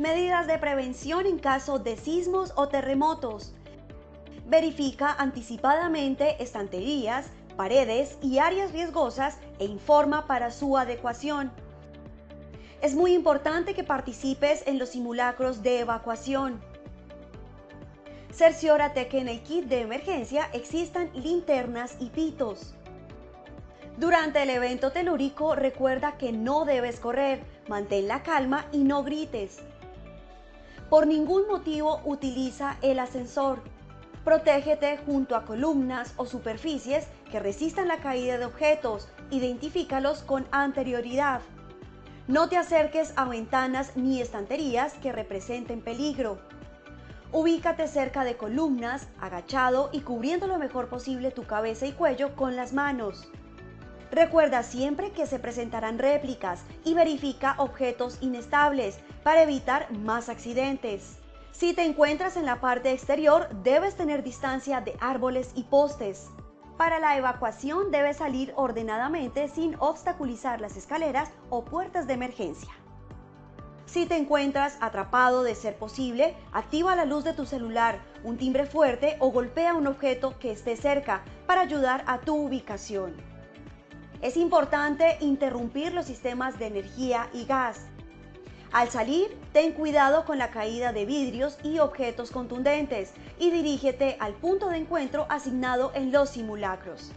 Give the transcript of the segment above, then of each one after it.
Medidas de prevención en caso de sismos o terremotos. Verifica anticipadamente estanterías, paredes y áreas riesgosas e informa para su adecuación. Es muy importante que participes en los simulacros de evacuación. Cerciórate que en el kit de emergencia existan linternas y pitos. Durante el evento telúrico, recuerda que no debes correr, mantén la calma y no grites. Por ningún motivo utiliza el ascensor. Protégete junto a columnas o superficies que resistan la caída de objetos. Identifícalos con anterioridad. No te acerques a ventanas ni estanterías que representen peligro. Ubícate cerca de columnas, agachado y cubriendo lo mejor posible tu cabeza y cuello con las manos. Recuerda siempre que se presentarán réplicas y verifica objetos inestables para evitar más accidentes. Si te encuentras en la parte exterior, debes tener distancia de árboles y postes. Para la evacuación debes salir ordenadamente sin obstaculizar las escaleras o puertas de emergencia. Si te encuentras atrapado, de ser posible, activa la luz de tu celular, un timbre fuerte o golpea un objeto que esté cerca para ayudar a tu ubicación. Es importante interrumpir los sistemas de energía y gas. Al salir, ten cuidado con la caída de vidrios y objetos contundentes y dirígete al punto de encuentro asignado en los simulacros.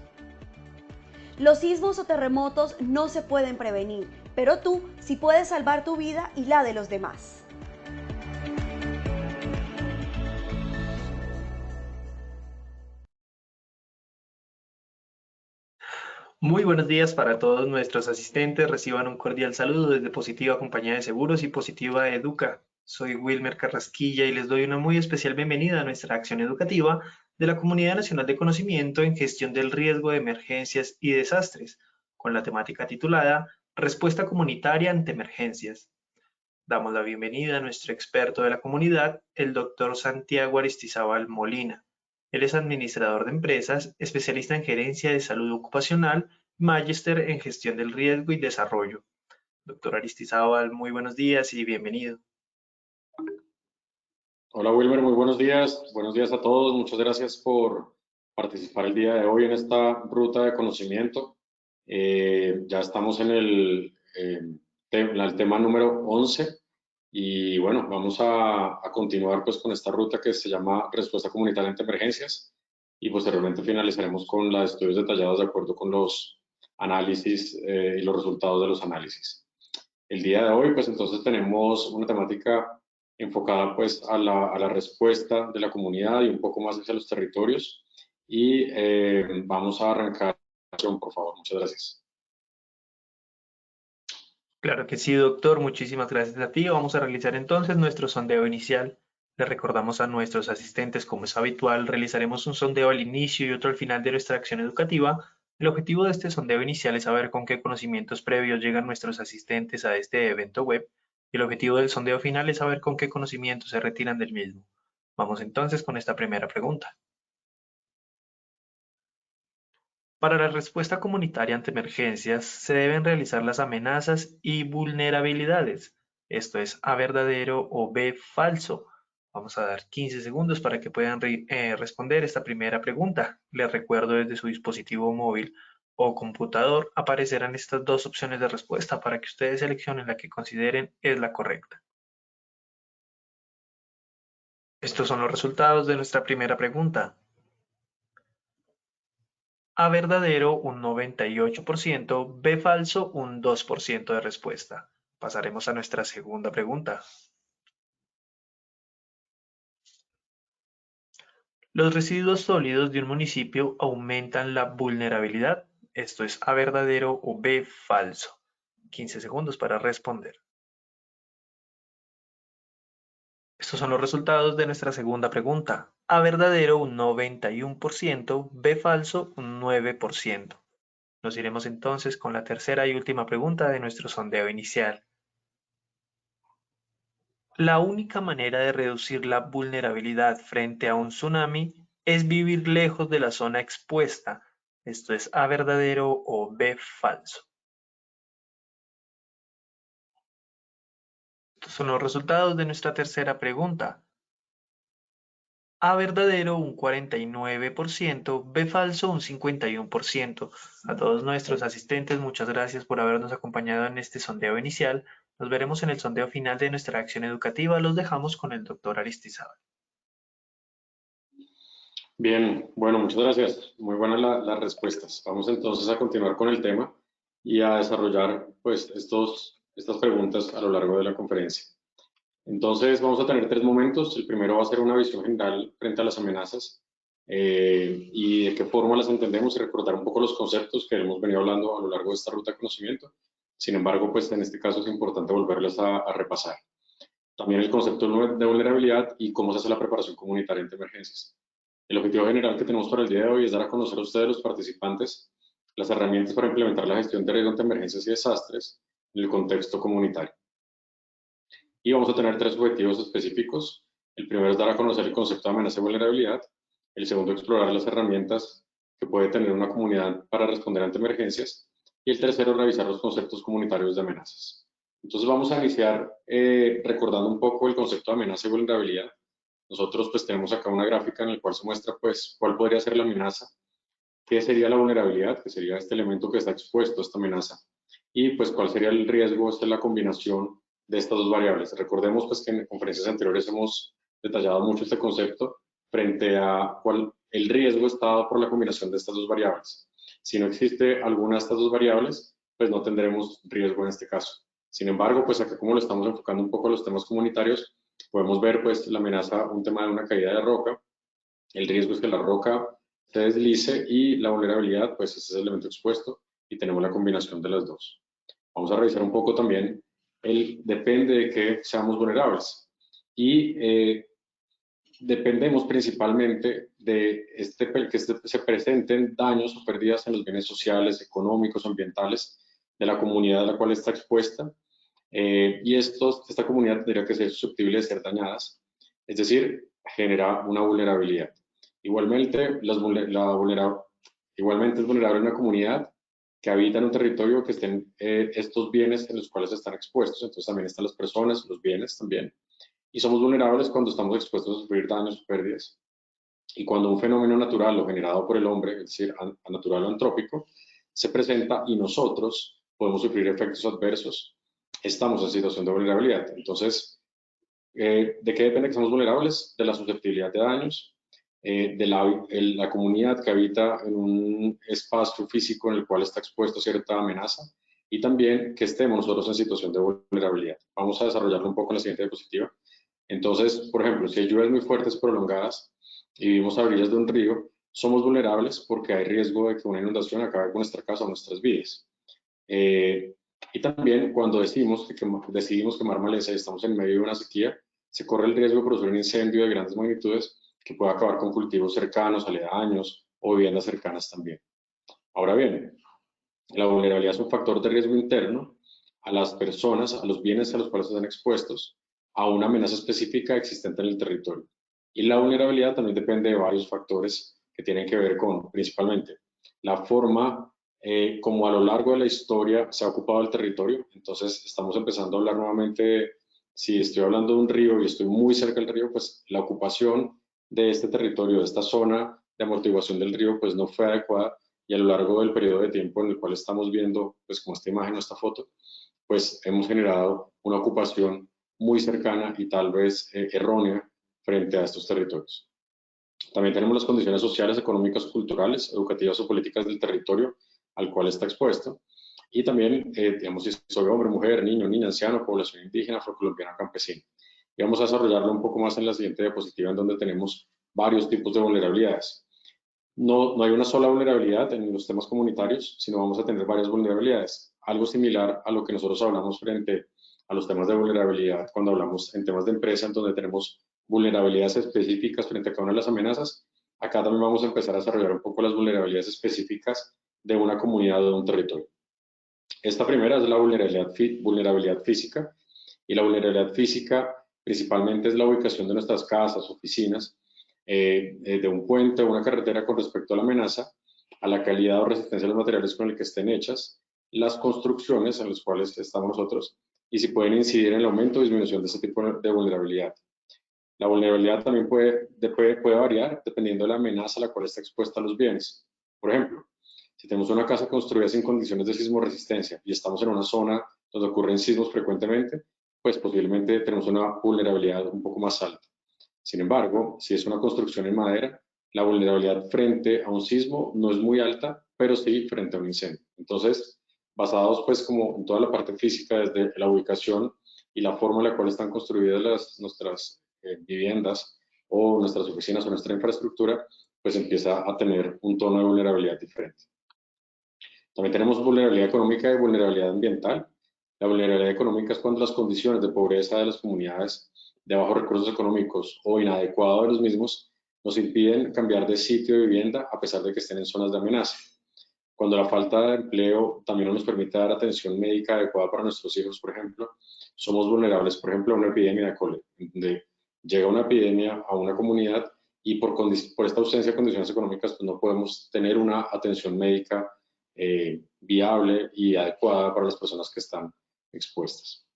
Los sismos o terremotos no se pueden prevenir, pero tú sí puedes salvar tu vida y la de los demás. Muy buenos días para todos nuestros asistentes. Reciban un cordial saludo desde Positiva Compañía de Seguros y Positiva Educa. Soy Wilmer Carrasquilla y les doy una muy especial bienvenida a nuestra acción educativa de la Comunidad Nacional de Conocimiento en Gestión del Riesgo de Emergencias y Desastres, con la temática titulada Respuesta Comunitaria ante Emergencias. Damos la bienvenida a nuestro experto de la comunidad, el doctor Santiago Aristizábal Molina. Él es administrador de empresas, especialista en gerencia de salud ocupacional, magíster en gestión del riesgo y desarrollo. Doctor Aristizábal, muy buenos días y bienvenido. Hola Wilmer, muy buenos días. Buenos días a todos. Muchas gracias por participar el día de hoy en esta ruta de conocimiento. Ya estamos en el tema número 11 y bueno, vamos a continuar pues con esta ruta que se llama Respuesta Comunitaria ante Emergencias y posteriormente finalizaremos con los estudios detallados de acuerdo con los análisis y los resultados de los análisis. El día de hoy pues entonces tenemos una temática enfocada pues a la respuesta de la comunidad y un poco más hacia los territorios. Y vamos a arrancar, por favor. Muchas gracias. Claro que sí, doctor. Muchísimas gracias a ti. Vamos a realizar entonces nuestro sondeo inicial. Le recordamos a nuestros asistentes, como es habitual, realizaremos un sondeo al inicio y otro al final de nuestra acción educativa. El objetivo de este sondeo inicial es saber con qué conocimientos previos llegan nuestros asistentes a este evento web y el objetivo del sondeo final es saber con qué conocimientos se retiran del mismo. Vamos entonces con esta primera pregunta. Para la respuesta comunitaria ante emergencias se deben realizar las amenazas y vulnerabilidades. Esto es A verdadero o B falso. Vamos a dar 15 segundos para que puedan responder esta primera pregunta. Les recuerdo desde su dispositivo móvil o computador aparecerán estas dos opciones de respuesta para que ustedes seleccionen la que consideren es la correcta. Estos son los resultados de nuestra primera pregunta. A verdadero un 98%, B falso un 2% de respuesta. Pasaremos a nuestra segunda pregunta. ¿Los residuos sólidos de un municipio aumentan la vulnerabilidad? Esto es A verdadero o B falso. 15 segundos para responder. Estos son los resultados de nuestra segunda pregunta. A verdadero un 91%, B falso un 9%. Nos iremos entonces con la tercera y última pregunta de nuestro sondeo inicial. La única manera de reducir la vulnerabilidad frente a un tsunami es vivir lejos de la zona expuesta. Esto es A verdadero o B falso. Estos son los resultados de nuestra tercera pregunta. A verdadero un 49%, B falso un 51%. A todos nuestros asistentes, muchas gracias por habernos acompañado en este sondeo inicial. Nos veremos en el sondeo final de nuestra acción educativa. Los dejamos con el doctor Aristizábal. Bien, bueno, muchas gracias. Muy buenas las respuestas. Vamos entonces a continuar con el tema y a desarrollar pues estas preguntas a lo largo de la conferencia. Entonces vamos a tener 3 momentos. El primero va a ser una visión general frente a las amenazas y de qué forma las entendemos y recordar un poco los conceptos que hemos venido hablando a lo largo de esta ruta de conocimiento. Sin embargo, pues en este caso es importante volverlas a repasar. También el concepto de vulnerabilidad y cómo se hace la preparación comunitaria ante emergencias. El objetivo general que tenemos para el día de hoy es dar a conocer a ustedes, los participantes, las herramientas para implementar la gestión de riesgo ante emergencias y desastres en el contexto comunitario. Y vamos a tener 3 objetivos específicos. El primero es dar a conocer el concepto de amenaza y vulnerabilidad. El segundo, explorar las herramientas que puede tener una comunidad para responder ante emergencias. Y el tercero, revisar los conceptos comunitarios de amenazas. Entonces vamos a iniciar recordando un poco el concepto de amenaza y vulnerabilidad. Nosotros pues tenemos acá una gráfica en la cual se muestra pues cuál podría ser la amenaza, qué sería la vulnerabilidad, que sería este elemento que está expuesto a esta amenaza, y pues cuál sería el riesgo. Esta es la combinación de estas 2 variables. Recordemos pues que en conferencias anteriores hemos detallado mucho este concepto frente a cuál el riesgo está dado por la combinación de estas 2 variables. Si no existe alguna de estas 2 variables, pues no tendremos riesgo en este caso. Sin embargo, pues acá como lo estamos enfocando un poco a los temas comunitarios, podemos ver pues la amenaza, un tema de una caída de roca. El riesgo es que la roca se deslice y la vulnerabilidad, pues este es el elemento expuesto y tenemos la combinación de las 2. Vamos a revisar un poco también depende de que seamos vulnerables y dependemos principalmente de que se presenten daños o pérdidas en los bienes sociales, económicos, ambientales de la comunidad a la cual está expuesta. Y esta comunidad tendría que ser susceptible de ser dañadas, es decir, genera una vulnerabilidad. Igualmente, igualmente es vulnerable una comunidad que habita en un territorio que estén estos bienes en los cuales están expuestos. Entonces también están las personas, los bienes también. Y somos vulnerables cuando estamos expuestos a sufrir daños o pérdidas. Y cuando un fenómeno natural o generado por el hombre, es decir, natural o antrópico, se presenta y nosotros podemos sufrir efectos adversos, estamos en situación de vulnerabilidad. Entonces, ¿de qué depende que somos vulnerables? De la susceptibilidad de daños, de la comunidad que habita en un espacio físico en el cual está expuesto a cierta amenaza y también que estemos nosotros en situación de vulnerabilidad. Vamos a desarrollarlo un poco en la siguiente diapositiva. Entonces, por ejemplo, si hay lluvias muy fuertes prolongadas y vivimos a orillas de un río, somos vulnerables porque hay riesgo de que una inundación acabe con nuestra casa o nuestras vidas. Y también cuando decidimos quemar maleza y estamos en medio de una sequía, se corre el riesgo de producir un incendio de grandes magnitudes que puede acabar con cultivos cercanos, aledaños o viviendas cercanas también. Ahora bien, la vulnerabilidad es un factor de riesgo interno a las personas, a los bienes a los cuales están expuestos, a una amenaza específica existente en el territorio. Y la vulnerabilidad también depende de varios factores que tienen que ver con, principalmente, la forma como a lo largo de la historia se ha ocupado el territorio. Entonces, estamos empezando a hablar nuevamente, si estoy hablando de un río y estoy muy cerca del río, pues la ocupación de este territorio, de esta zona de amortiguación del río, pues no fue adecuada, y a lo largo del periodo de tiempo en el cual estamos viendo, pues como esta imagen o esta foto, pues hemos generado una ocupación muy cercana y tal vez errónea frente a estos territorios. También tenemos las condiciones sociales, económicas, culturales, educativas o políticas del territorio al cual está expuesto. Y también, digamos, si soy hombre, mujer, niño, niña, anciano, población indígena, afrocolombiana, campesina. Y vamos a desarrollarlo un poco más en la siguiente diapositiva, en donde tenemos varios tipos de vulnerabilidades. No hay una sola vulnerabilidad en los temas comunitarios, sino vamos a tener varias vulnerabilidades. Algo similar a lo que nosotros hablamos frente a los temas de vulnerabilidad cuando hablamos en temas de empresa, en donde tenemos vulnerabilidades específicas frente a cada una de las amenazas. Acá también vamos a empezar a desarrollar un poco las vulnerabilidades específicas de una comunidad o de un territorio. Esta primera es la vulnerabilidad física, y la vulnerabilidad física principalmente es la ubicación de nuestras casas, oficinas, de un puente o una carretera con respecto a la amenaza, a la calidad o resistencia de los materiales con el que estén hechas, las construcciones en las cuales estamos nosotros y si pueden incidir en el aumento o disminución de ese tipo de vulnerabilidad. La vulnerabilidad también puede variar dependiendo de la amenaza a la cual está expuesta a los bienes. Por ejemplo, si tenemos una casa construida sin condiciones de sismoresistencia y estamos en una zona donde ocurren sismos frecuentemente, pues posiblemente tenemos una vulnerabilidad un poco más alta. Sin embargo, si es una construcción en madera, la vulnerabilidad frente a un sismo no es muy alta, pero sí frente a un incendio. Entonces, basados pues como en toda la parte física, desde la ubicación y la forma en la cual están construidas nuestras viviendas o nuestras oficinas o nuestra infraestructura, pues empieza a tener un tono de vulnerabilidad diferente. También tenemos vulnerabilidad económica y vulnerabilidad ambiental. La vulnerabilidad económica es cuando las condiciones de pobreza de las comunidades de bajos recursos económicos o inadecuado de los mismos nos impiden cambiar de sitio de vivienda a pesar de que estén en zonas de amenaza. Cuando la falta de empleo también no nos permite dar atención médica adecuada para nuestros hijos, por ejemplo, somos vulnerables, por ejemplo, a una epidemia de cólera, donde llega una epidemia a una comunidad y por esta ausencia de condiciones económicas pues no podemos tener una atención médica viable y adecuada para las personas que están expuestas.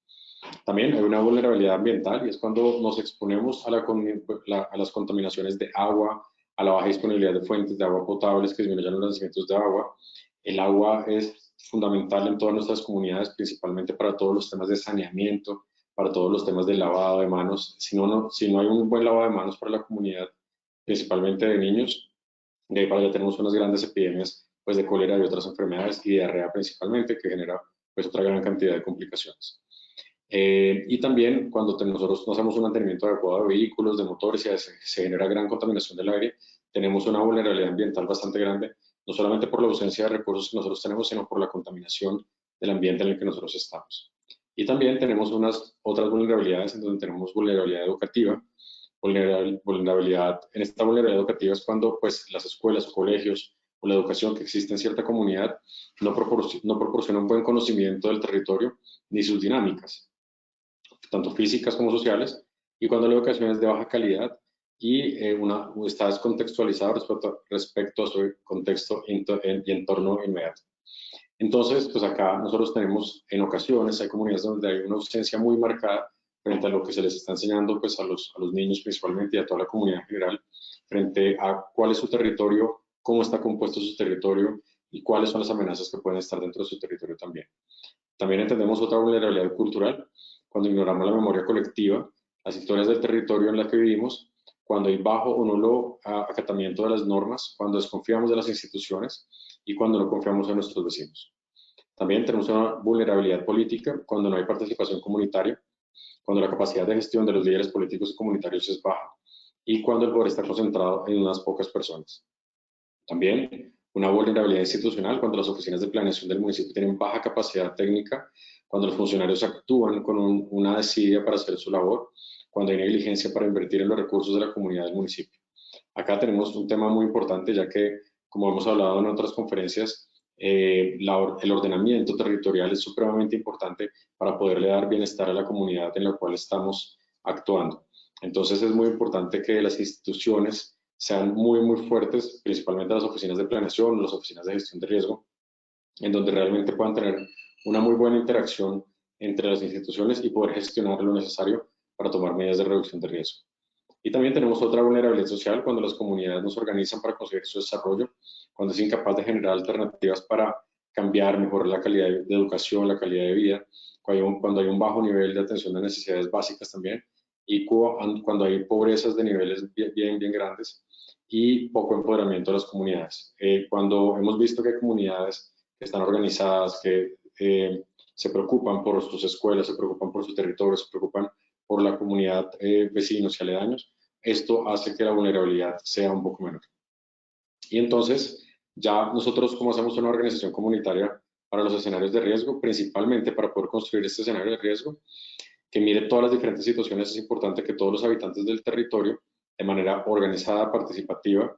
También hay una vulnerabilidad ambiental y es cuando nos exponemos a las contaminaciones de agua, a la baja disponibilidad de fuentes de agua potables que disminuyen los nacimientos de agua. El agua es fundamental en todas nuestras comunidades, principalmente para todos los temas de saneamiento, para todos los temas de lavado de manos. Si no hay un buen lavado de manos para la comunidad, principalmente de niños, de ahí para allá tenemos unas grandes epidemias pues, de cólera y otras enfermedades y diarrea principalmente, que genera pues, otra gran cantidad de complicaciones. Y también cuando nosotros no hacemos un mantenimiento adecuado de vehículos, de motores y se genera gran contaminación del aire, tenemos una vulnerabilidad ambiental bastante grande, no solamente por la ausencia de recursos que nosotros tenemos, sino por la contaminación del ambiente en el que nosotros estamos. Y también tenemos unas otras vulnerabilidades en donde tenemos vulnerabilidad educativa. En esta vulnerabilidad educativa es cuando pues, las escuelas o colegios o la educación que existe en cierta comunidad no proporciona un buen conocimiento del territorio ni sus dinámicas, tanto físicas como sociales, y cuando la educación es de baja calidad y está descontextualizada respecto a su contexto y entorno inmediato. Entonces, pues acá nosotros tenemos en ocasiones, hay comunidades donde hay una ausencia muy marcada frente a lo que se les está enseñando pues a los niños principalmente y a toda la comunidad en general, frente a cuál es su territorio, cómo está compuesto su territorio y cuáles son las amenazas que pueden estar dentro de su territorio también. También entendemos otra vulnerabilidad cultural, cuando ignoramos la memoria colectiva, las historias del territorio en la que vivimos, cuando hay bajo o nulo acatamiento de las normas, cuando desconfiamos de las instituciones y cuando no confiamos en nuestros vecinos. También tenemos una vulnerabilidad política cuando no hay participación comunitaria, cuando la capacidad de gestión de los líderes políticos y comunitarios es baja y cuando el poder está concentrado en unas pocas personas. También una vulnerabilidad institucional cuando las oficinas de planeación del municipio tienen baja capacidad técnica, cuando los funcionarios actúan con una desidia para hacer su labor, cuando hay negligencia para invertir en los recursos de la comunidad del municipio. Acá tenemos un tema muy importante, ya que, como hemos hablado en otras conferencias, el ordenamiento territorial es supremamente importante para poderle dar bienestar a la comunidad en la cual estamos actuando. Entonces es muy importante que las instituciones sean muy fuertes, principalmente las oficinas de planeación, las oficinas de gestión de riesgo, en donde realmente puedan tener una muy buena interacción entre las instituciones y poder gestionar lo necesario para tomar medidas de reducción de riesgo. Y también tenemos otra vulnerabilidad social cuando las comunidades nos organizan para conseguir su desarrollo, cuando es incapaz de generar alternativas para cambiar, mejorar la calidad de educación, la calidad de vida, cuando hay un bajo nivel de atención a necesidades básicas también, y cuando hay pobrezas de niveles bien grandes y poco empoderamiento de las comunidades. Cuando hemos visto que hay comunidades que están organizadas, que se preocupan por sus escuelas, se preocupan por su territorio, se preocupan por la comunidad, vecinos y aledaños, esto hace que la vulnerabilidad sea un poco menor. Y entonces, ya nosotros, como hacemos una organización comunitaria para los escenarios de riesgo, principalmente para poder construir este escenario de riesgo, que mire todas las diferentes situaciones, es importante que todos los habitantes del territorio, de manera organizada, participativa,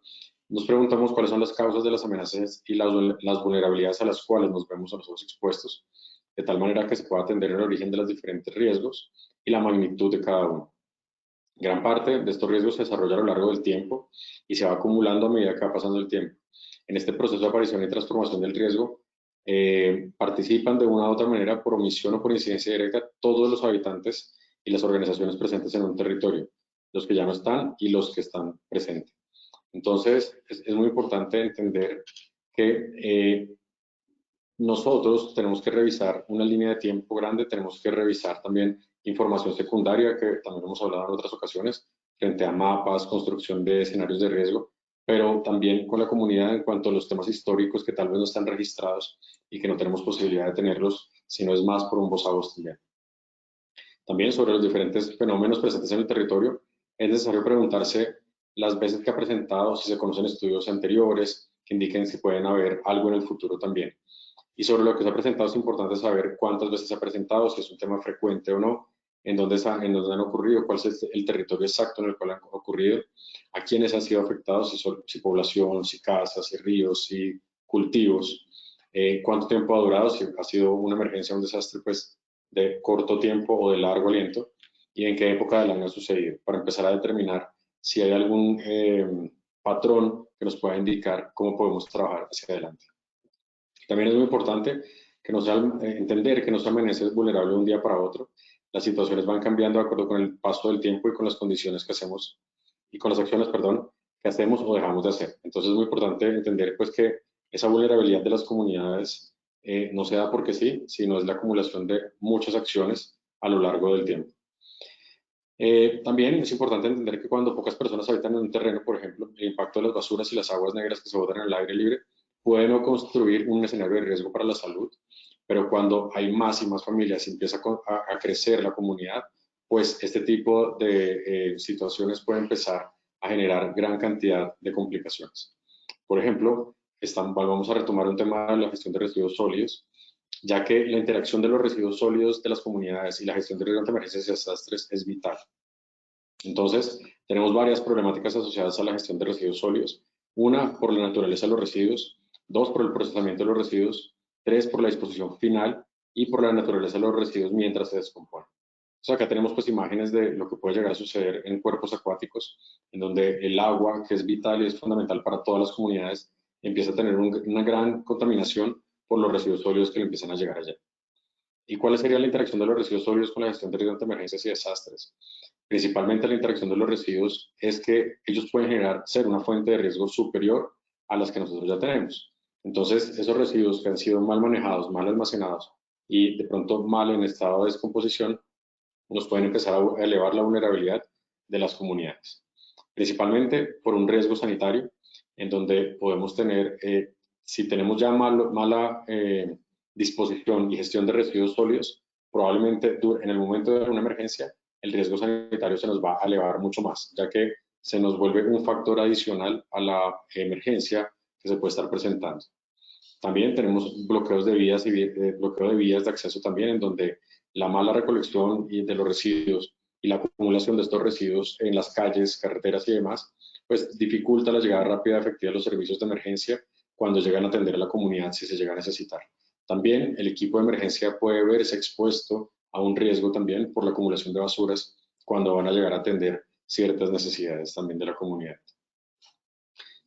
nos preguntamos cuáles son las causas de las amenazas y las vulnerabilidades a las cuales nos vemos nosotros expuestos, de tal manera que se pueda atender el origen de los diferentes riesgos y la magnitud de cada uno. Gran parte de estos riesgos se desarrolla a lo largo del tiempo y se va acumulando a medida que va pasando el tiempo. En este proceso de aparición y transformación del riesgo, participan de una u otra manera por omisión o por incidencia directa todos los habitantes y las organizaciones presentes en un territorio, los que ya no están y los que están presentes. Entonces, es muy importante entender que nosotros tenemos que revisar una línea de tiempo grande, tenemos que revisar también información secundaria, que también hemos hablado en otras ocasiones, frente a mapas, construcción de escenarios de riesgo, pero también con la comunidad en cuanto a los temas históricos que tal vez no están registrados y que no tenemos posibilidad de tenerlos, sino es más por un voz a voz también. También sobre los diferentes fenómenos presentes en el territorio, es necesario preguntarse las veces que ha presentado, si se conocen estudios anteriores que indiquen si pueden haber algo en el futuro también. Y sobre lo que se ha presentado es importante saber cuántas veces se ha presentado, si es un tema frecuente o no, en dónde han ocurrido, cuál es el territorio exacto en el cual han ocurrido, a quiénes han sido afectados, si población, si casas, si ríos, si cultivos, cuánto tiempo ha durado, si ha sido una emergencia, un desastre pues de corto tiempo o de largo aliento, y en qué época del año ha sucedido, para empezar a determinar si hay algún patrón que nos pueda indicar cómo podemos trabajar hacia adelante. También es muy importante que entender que nuestra amenaza es vulnerable de un día para otro. Las situaciones van cambiando de acuerdo con el paso del tiempo y con las condiciones que hacemos, y con las acciones, perdón, que hacemos o dejamos de hacer. Entonces es muy importante entender pues que esa vulnerabilidad de las comunidades no se da porque sí, sino es la acumulación de muchas acciones a lo largo del tiempo. También es importante entender que cuando pocas personas habitan en un terreno, por ejemplo, el impacto de las basuras y las aguas negras que se botan en el aire libre puede no construir un escenario de riesgo para la salud, pero cuando hay más y más familias y empieza a crecer la comunidad, pues este tipo de situaciones puede empezar a generar gran cantidad de complicaciones. Por ejemplo, vamos a retomar un tema de la gestión de residuos sólidos, ya que la interacción de los residuos sólidos de las comunidades y la gestión de riesgos ante emergencias y desastres es vital. Entonces, tenemos varias problemáticas asociadas a la gestión de residuos sólidos. Una, por la naturaleza de los residuos. Dos, por el procesamiento de los residuos. Tres, por la disposición final. Y por la naturaleza de los residuos mientras se descomponen. Entonces, acá tenemos pues imágenes de lo que puede llegar a suceder en cuerpos acuáticos, en donde el agua, que es vital y es fundamental para todas las comunidades, empieza a tener una gran contaminación por los residuos sólidos que le empiezan a llegar allá. ¿Y cuál sería la interacción de los residuos sólidos con la gestión de riesgos ante emergencias y desastres? Principalmente la interacción de los residuos es que ellos pueden ser una fuente de riesgo superior a las que nosotros ya tenemos. Entonces, esos residuos que han sido mal manejados, mal almacenados y de pronto mal en estado de descomposición, nos pueden empezar a elevar la vulnerabilidad de las comunidades. Principalmente por un riesgo sanitario, en donde podemos tener, si tenemos ya mala disposición y gestión de residuos sólidos, probablemente en el momento de una emergencia, el riesgo sanitario se nos va a elevar mucho más, ya que se nos vuelve un factor adicional a la emergencia que se puede estar presentando. También tenemos bloqueos de vías y bloqueo de vías de acceso también, en donde la mala recolección de los residuos y la acumulación de estos residuos en las calles, carreteras y demás, pues dificulta la llegada rápida y efectiva de los servicios de emergencia cuando llegan a atender a la comunidad si se llega a necesitar. También el equipo de emergencia puede verse expuesto a un riesgo también por la acumulación de basuras cuando van a llegar a atender ciertas necesidades también de la comunidad.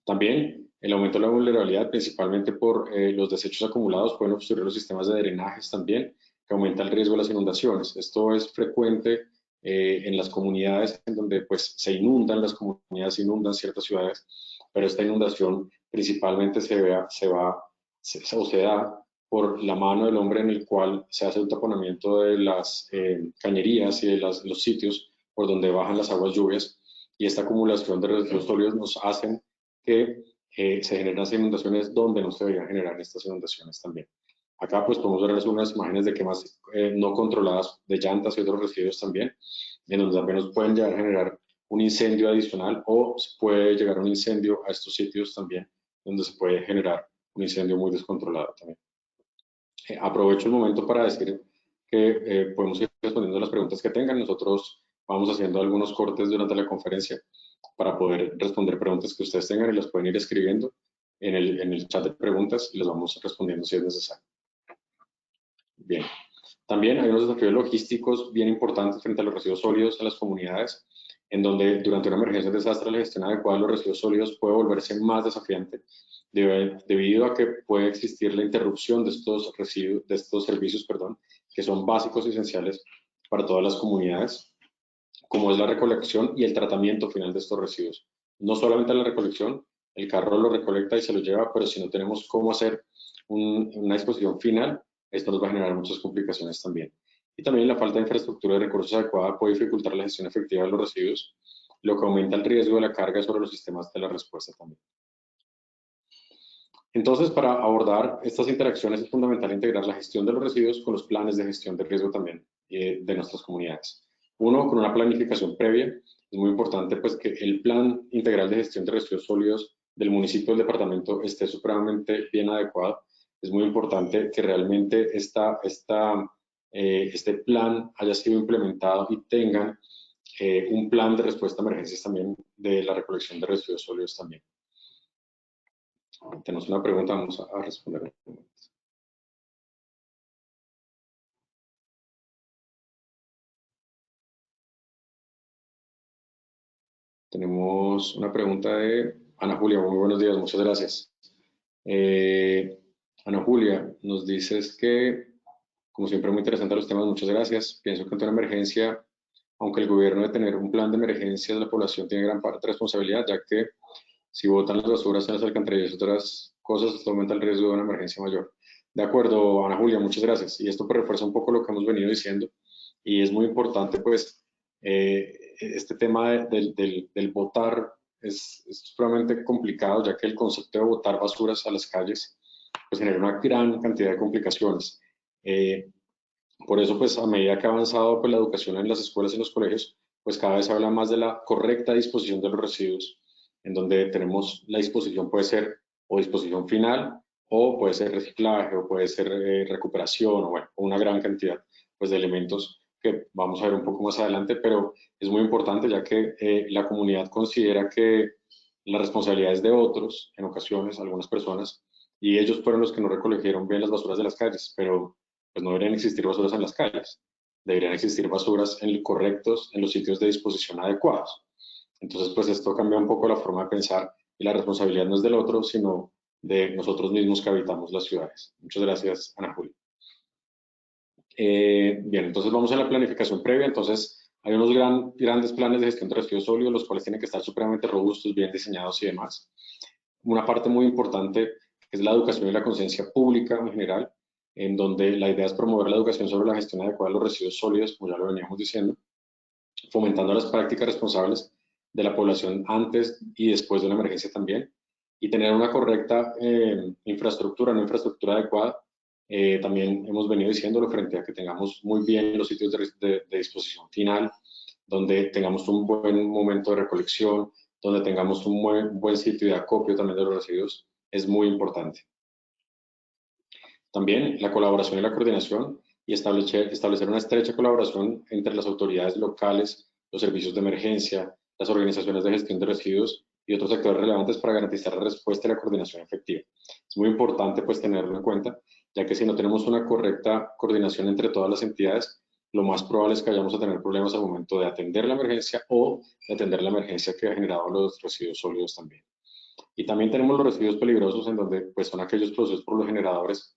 También el aumento de la vulnerabilidad, principalmente por los desechos acumulados, pueden obstruir los sistemas de drenajes también, que aumenta el riesgo de las inundaciones. Esto es frecuente en las comunidades en donde pues, se inundan ciertas ciudades, pero esta inundación principalmente se da por la mano del hombre, en el cual se hace un taponamiento de las cañerías y de los sitios por donde bajan las aguas lluvias, y esta acumulación de residuos sólidos nos hacen que se generan las inundaciones donde no se deberían generar estas inundaciones también. Acá pues podemos ver unas imágenes de quemas no controladas de llantas y otros residuos también, en donde también nos pueden llegar a generar un incendio adicional, o se puede llegar a un incendio a estos sitios también, donde se puede generar un incendio muy descontrolado también. Aprovecho el momento para decir que podemos ir respondiendo a las preguntas que tengan. Nosotros vamos haciendo algunos cortes durante la conferencia para poder responder preguntas que ustedes tengan, y las pueden ir escribiendo en el chat de preguntas y las vamos respondiendo si es necesario. Bien. También hay unos desafíos logísticos bien importantes frente a los residuos sólidos en las comunidades, en donde durante una emergencia o desastre la gestión adecuada de los residuos sólidos puede volverse más desafiante debido a que puede existir la interrupción de estos servicios, que son básicos y esenciales para todas las comunidades, como es la recolección y el tratamiento final de estos residuos. No solamente la recolección, el carro lo recolecta y se lo lleva, pero si no tenemos cómo hacer una disposición final, esto nos va a generar muchas complicaciones también. Y también la falta de infraestructura de recursos adecuada puede dificultar la gestión efectiva de los residuos, lo que aumenta el riesgo de la carga sobre los sistemas de la respuesta también. Entonces, para abordar estas interacciones es fundamental integrar la gestión de los residuos con los planes de gestión de riesgo también de nuestras comunidades. Uno, con una planificación previa. Es muy importante pues, que el plan integral de gestión de residuos sólidos del municipio o del departamento esté supremamente bien adecuado. Es muy importante que realmente este plan haya sido implementado y tengan un plan de respuesta a emergencias también de la recolección de residuos sólidos también. Tenemos una pregunta, vamos a responder. Tenemos una pregunta de Ana Julia. Muy buenos días, muchas gracias. Ana Julia, nos dices que, como siempre, muy interesante los temas, muchas gracias. Pienso que ante una emergencia, aunque el gobierno debe tener un plan de emergencias, la población tiene gran parte de responsabilidad, ya que si botan las basuras en las alcantarillas y otras cosas, esto aumenta el riesgo de una emergencia mayor. De acuerdo, Ana Julia, muchas gracias. Y esto pues refuerza un poco lo que hemos venido diciendo. Y es muy importante, pues, este tema del botar es supremamente complicado, ya que el concepto de botar basuras a las calles pues genera una gran cantidad de complicaciones. Por eso, pues, a medida que ha avanzado pues, la educación en las escuelas y en los colegios, pues cada vez se habla más de la correcta disposición de los residuos, en donde tenemos la disposición puede ser o disposición final, o puede ser reciclaje, o puede ser recuperación, o bueno, una gran cantidad pues, de elementos que vamos a ver un poco más adelante, pero es muy importante ya que la comunidad considera que la responsabilidad es de otros, en ocasiones, algunas personas, y ellos fueron los que no recogieron bien las basuras de las calles, pero pues no deberían existir basuras en las calles, deberían existir basuras correctos en los sitios de disposición adecuados. Entonces, pues esto cambia un poco la forma de pensar y la responsabilidad no es del otro, sino de nosotros mismos que habitamos las ciudades. Muchas gracias, Ana Julia. Bien, entonces vamos a la planificación previa. Entonces, hay unos grandes planes de gestión de residuos sólidos, los cuales tienen que estar supremamente robustos, bien diseñados y demás. Una parte muy importante es la educación y la conciencia pública en general, en donde la idea es promover la educación sobre la gestión adecuada de los residuos sólidos, como ya lo veníamos diciendo, fomentando las prácticas responsables de la población antes y después de una emergencia también, y tener una correcta infraestructura, una infraestructura adecuada. También hemos venido diciéndolo frente a que tengamos muy bien los sitios de disposición final, donde tengamos un buen momento de recolección, donde tengamos un buen sitio de acopio también de los residuos, es muy importante. También la colaboración y la coordinación y establecer una estrecha colaboración entre las autoridades locales, los servicios de emergencia, las organizaciones de gestión de residuos y otros sectores relevantes para garantizar la respuesta y la coordinación efectiva. Es muy importante pues tenerlo en cuenta, ya que si no tenemos una correcta coordinación entre todas las entidades, lo más probable es que vayamos a tener problemas al momento de atender la emergencia o de atender la emergencia que ha generado los residuos sólidos también. Y también tenemos los residuos peligrosos, en donde pues, son aquellos procesos por los generadores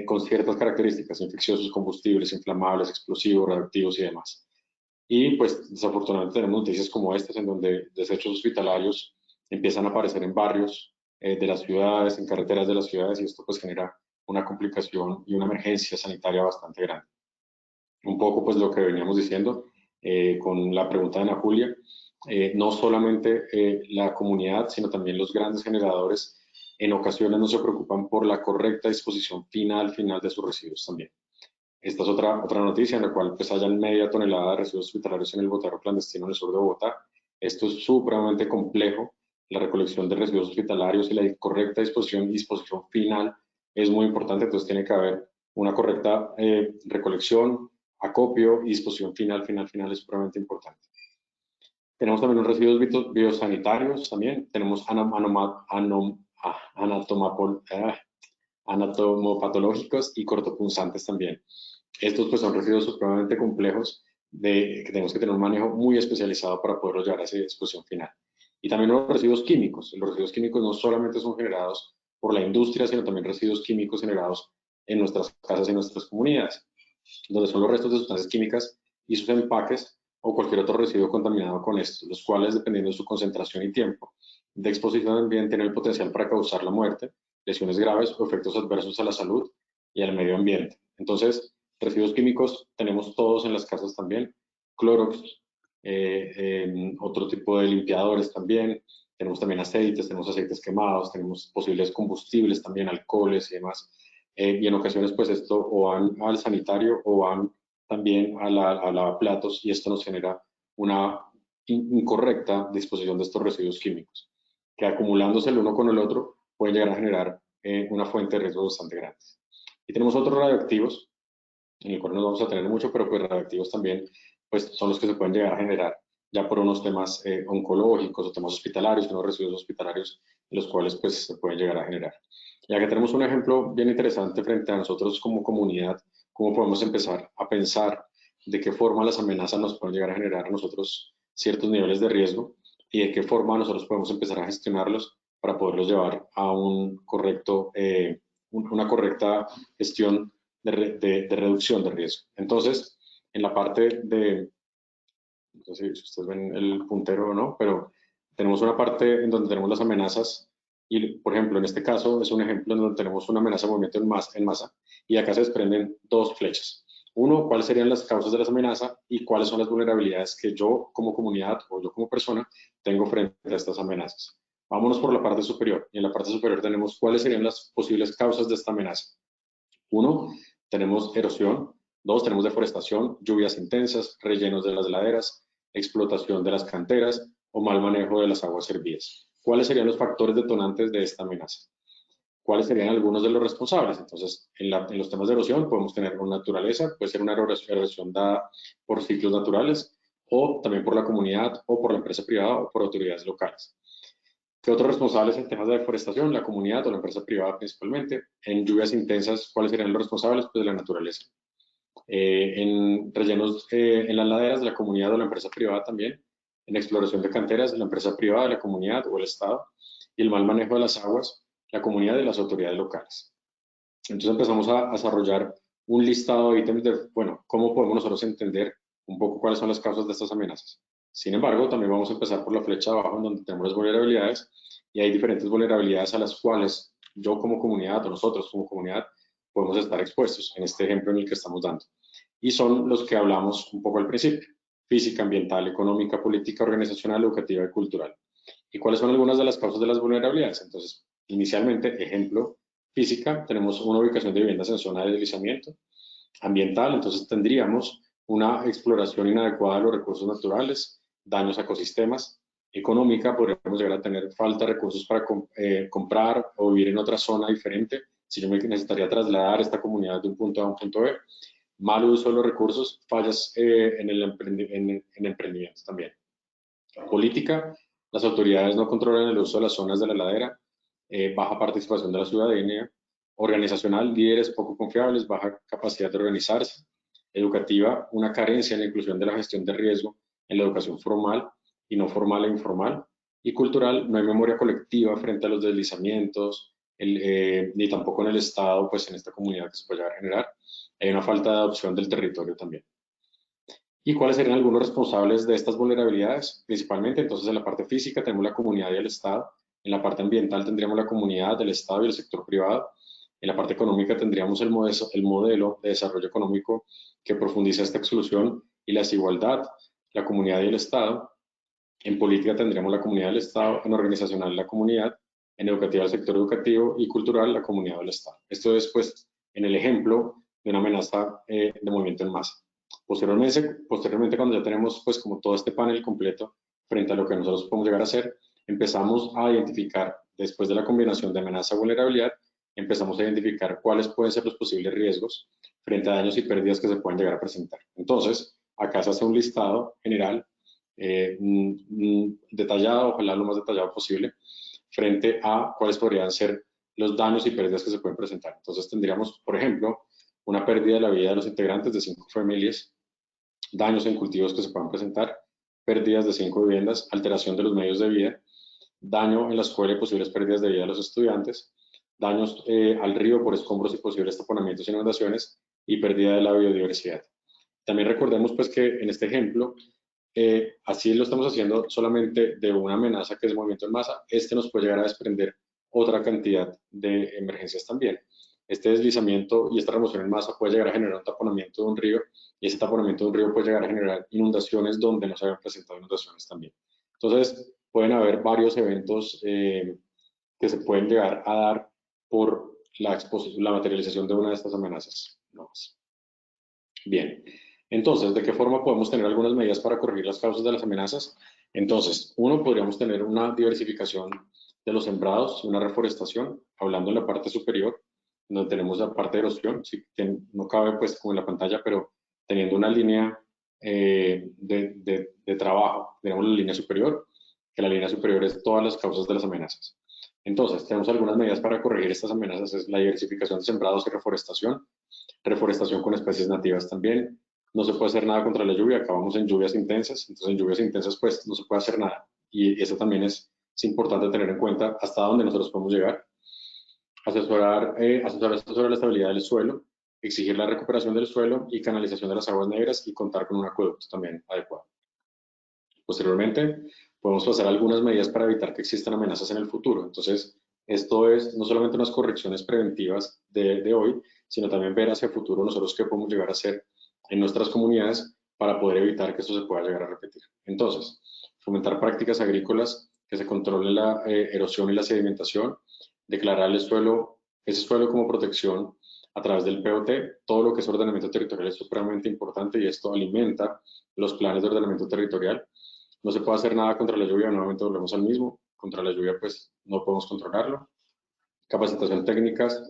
con ciertas características, infecciosos, combustibles, inflamables, explosivos, radioactivos y demás. Y pues desafortunadamente tenemos noticias como estas, en donde desechos hospitalarios empiezan a aparecer en barrios de las ciudades, en carreteras de las ciudades, y esto pues genera una complicación y una emergencia sanitaria bastante grande. Un poco pues lo que veníamos diciendo con la pregunta de Ana Julia, no solamente la comunidad, sino también los grandes generadores en ocasiones no se preocupan por la correcta disposición final de sus residuos también. Esta es otra noticia en la cual pues hayan media tonelada de residuos hospitalarios en el botadero clandestino en el sur de Bogotá. Esto es supremamente complejo. La recolección de residuos hospitalarios y la correcta disposición final es muy importante, entonces tiene que haber una correcta recolección, acopio y disposición final es supremamente importante. Tenemos también los residuos biosanitarios también. Tenemos anatomopatológicos y cortopunzantes también. Estos pues son residuos supremamente complejos que tenemos que tener un manejo muy especializado para poderlo llevar a esa disposición final. Y también los residuos químicos. Los residuos químicos no solamente son generados por la industria, sino también residuos químicos generados en nuestras casas y en nuestras comunidades, donde son los restos de sustancias químicas y sus empaques o cualquier otro residuo contaminado con estos, los cuales, dependiendo de su concentración y tiempo de exposición al ambiente, tienen el potencial para causar la muerte, lesiones graves o efectos adversos a la salud y al medio ambiente. Entonces, residuos químicos tenemos todos en las casas también, Clorox, otro tipo de limpiadores también, tenemos también aceites quemados, tenemos posibles combustibles también, alcoholes y demás. Y en ocasiones pues esto o van al sanitario o van también a lavaplatos y esto nos genera una incorrecta disposición de estos residuos químicos, que acumulándose el uno con el otro pueden llegar a generar una fuente de riesgo bastante grande. Y tenemos otros radioactivos, en el cual no nos vamos a tener mucho, pero pues radioactivos también pues son los que se pueden llegar a generar ya por unos temas oncológicos o temas hospitalarios, unos residuos hospitalarios, en los cuales pues se pueden llegar a generar. Ya que tenemos un ejemplo bien interesante frente a nosotros como comunidad, cómo podemos empezar a pensar de qué forma las amenazas nos pueden llegar a generar a nosotros ciertos niveles de riesgo y de qué forma nosotros podemos empezar a gestionarlos para poderlos llevar a un correcto, una correcta gestión de reducción de riesgo. Entonces, en la parte de, no sé si ustedes ven el puntero o no, pero tenemos una parte en donde tenemos las amenazas y, por ejemplo, en este caso es un ejemplo en donde tenemos una amenaza de movimiento en masa y acá se desprenden dos flechas. Uno, cuáles serían las causas de las amenazas y cuáles son las vulnerabilidades que yo como comunidad o yo como persona tengo frente a estas amenazas. Vámonos por la parte superior. Y en la parte superior tenemos cuáles serían las posibles causas de esta amenaza. Uno, tenemos erosión. Dos, tenemos deforestación, lluvias intensas, rellenos de las laderas, explotación de las canteras o mal manejo de las aguas servidas. ¿Cuáles serían los factores detonantes de esta amenaza? ¿Cuáles serían algunos de los responsables? Entonces, en los temas de erosión podemos tener una naturaleza, puede ser una erosión dada por ciclos naturales o también por la comunidad o por la empresa privada o por autoridades locales. ¿Qué otros responsables en temas de deforestación? La comunidad o la empresa privada principalmente. En lluvias intensas, ¿cuáles serían los responsables? Pues de la naturaleza. En rellenos en las laderas, de la comunidad o la empresa privada también. En exploración de canteras, la empresa privada, la comunidad o el Estado. Y el mal manejo de las aguas, la comunidad y las autoridades locales. Entonces empezamos a desarrollar un listado de ítems de, bueno, cómo podemos nosotros entender un poco cuáles son las causas de estas amenazas. Sin embargo, también vamos a empezar por la flecha de abajo, en donde tenemos las vulnerabilidades, y hay diferentes vulnerabilidades a las cuales yo como comunidad o nosotros como comunidad podemos estar expuestos, en este ejemplo en el que estamos dando. Y son los que hablamos un poco al principio: física, ambiental, económica, política, organizacional, educativa y cultural. ¿Y cuáles son algunas de las causas de las vulnerabilidades? Entonces, inicialmente, ejemplo, física, tenemos una ubicación de viviendas en zona de deslizamiento. Ambiental, entonces tendríamos una exploración inadecuada de los recursos naturales, daños a ecosistemas. Económica, podríamos llegar a tener falta de recursos para comprar o vivir en otra zona diferente, si yo me necesitaría trasladar esta comunidad de un punto A a un punto B. Mal uso de los recursos, fallas en emprendimientos también. Política, las autoridades no controlan el uso de las zonas de la ladera, baja participación de la ciudadanía. Organizacional, líderes poco confiables, baja capacidad de organizarse. Educativa, una carencia en la inclusión de la gestión de riesgo en la educación formal y no formal e informal. Y cultural, no hay memoria colectiva frente a los deslizamientos, ni tampoco en el Estado, pues en esta comunidad que se puede llegar a generar. Hay una falta de adopción del territorio también. ¿Y cuáles serían algunos responsables de estas vulnerabilidades? Principalmente, entonces, en la parte física tenemos la comunidad y el Estado. En la parte ambiental tendríamos la comunidad, el Estado y el sector privado. En la parte económica tendríamos el modelo de desarrollo económico que profundiza esta exclusión y la desigualdad, la comunidad y el Estado. En política tendríamos la comunidad del Estado, en organizacional la comunidad, en educativa el sector educativo y cultural la comunidad del Estado. Esto es, pues, en el ejemplo de una amenaza de movimiento en masa. Posteriormente, cuando ya tenemos pues como todo este panel completo frente a lo que nosotros podemos llegar a hacer, empezamos a identificar, después de la combinación de amenaza y vulnerabilidad, empezamos a identificar cuáles pueden ser los posibles riesgos frente a daños y pérdidas que se pueden llegar a presentar. Entonces, acá se hace un listado general detallado, ojalá lo más detallado posible, frente a cuáles podrían ser los daños y pérdidas que se pueden presentar. Entonces tendríamos, por ejemplo, una pérdida de la vida de los integrantes de 5 familias, daños en cultivos que se puedan presentar, pérdidas de 5 viviendas, alteración de los medios de vida, daño en la escuela y posibles pérdidas de vida de los estudiantes, daños al río por escombros y posibles taponamientos e inundaciones y pérdida de la biodiversidad. También recordemos pues que en este ejemplo, así lo estamos haciendo solamente de una amenaza que es movimiento en masa, nos puede llegar a desprender otra cantidad de emergencias también. Este deslizamiento y esta remoción en masa puede llegar a generar un taponamiento de un río y ese taponamiento de un río puede llegar a generar inundaciones donde no se habían presentado inundaciones también. Entonces, pueden haber varios eventos que se pueden llegar a dar por la materialización de una de estas amenazas. No más. Bien, entonces, ¿de qué forma podemos tener algunas medidas para corregir las causas de las amenazas? Entonces, uno, podríamos tener una diversificación de los sembrados, una reforestación, hablando en la parte superior, donde tenemos la parte de erosión, sí, que no cabe pues como en la pantalla, pero teniendo una línea de trabajo, tenemos la línea superior, que la línea superior es todas las causas de las amenazas. Entonces, tenemos algunas medidas para corregir estas amenazas, es la diversificación de sembrados y reforestación con especies nativas también. No se puede hacer nada contra la lluvia, acabamos en lluvias intensas, entonces en lluvias intensas pues no se puede hacer nada. Y eso también es importante tener en cuenta hasta dónde nosotros podemos llegar. Asesorar sobre la estabilidad del suelo, exigir la recuperación del suelo y canalización de las aguas negras y contar con un acueducto también adecuado. Posteriormente, podemos pasar algunas medidas para evitar que existan amenazas en el futuro. Entonces, esto es no solamente unas correcciones preventivas de hoy, sino también ver hacia el futuro nosotros qué podemos llegar a hacer en nuestras comunidades para poder evitar que esto se pueda llegar a repetir. Entonces, fomentar prácticas agrícolas que se controle la erosión y la sedimentación, declarar ese suelo como protección a través del POT. Todo lo que es ordenamiento territorial es supremamente importante y esto alimenta los planes de ordenamiento territorial. No se puede hacer nada contra la lluvia, nuevamente volvemos al mismo. Contra la lluvia, pues no podemos controlarlo. Capacitación técnicas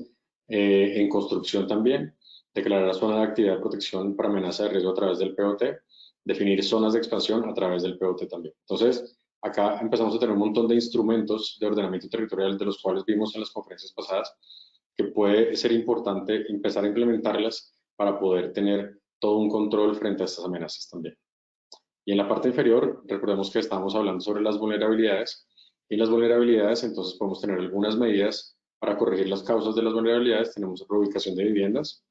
en construcción también. Declarar zona de actividad de protección para amenaza de riesgo a través del POT. Definir zonas de expansión a través del POT también. Entonces, acá empezamos a tener un montón de instrumentos de ordenamiento territorial de los cuales vimos en las conferencias pasadas, que puede ser importante empezar a implementarlas para poder tener todo un control frente a estas amenazas también. Y en la parte inferior, recordemos que estamos hablando sobre las vulnerabilidades. Y las vulnerabilidades, entonces podemos tener algunas medidas para corregir las causas de las vulnerabilidades. Tenemos reubicación de viviendas,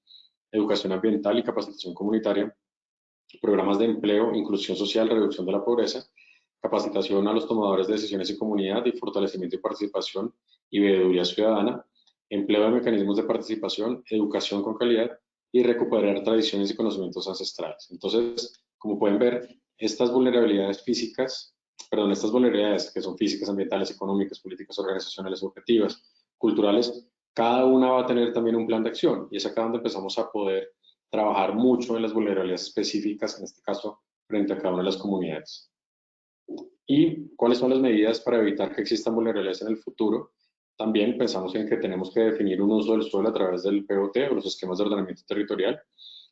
educación ambiental y capacitación comunitaria, programas de empleo, inclusión social, reducción de la pobreza, capacitación a los tomadores de decisiones y comunidad y fortalecimiento y participación y veeduría ciudadana, empleo de mecanismos de participación, educación con calidad y recuperar tradiciones y conocimientos ancestrales. Entonces, como pueden ver, estas vulnerabilidades que son físicas, ambientales, económicas, políticas, organizacionales, objetivas, culturales, cada una va a tener también un plan de acción y es acá donde empezamos a poder trabajar mucho en las vulnerabilidades específicas, en este caso, frente a cada una de las comunidades. ¿Y cuáles son las medidas para evitar que existan vulnerabilidades en el futuro? También pensamos en que tenemos que definir un uso del suelo a través del POT o los esquemas de ordenamiento territorial,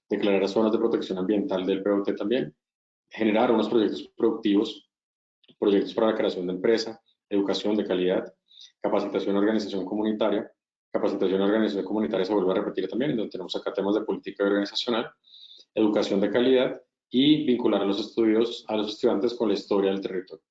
declarar zonas de protección ambiental del POT también, generar unos proyectos productivos, proyectos para la creación de empresa, educación de calidad, capacitación y organización comunitaria. Capacitación y organización comunitaria se vuelve a repetir también, donde tenemos acá temas de política organizacional, educación de calidad y vincular a los estudiantes con la historia del territorio.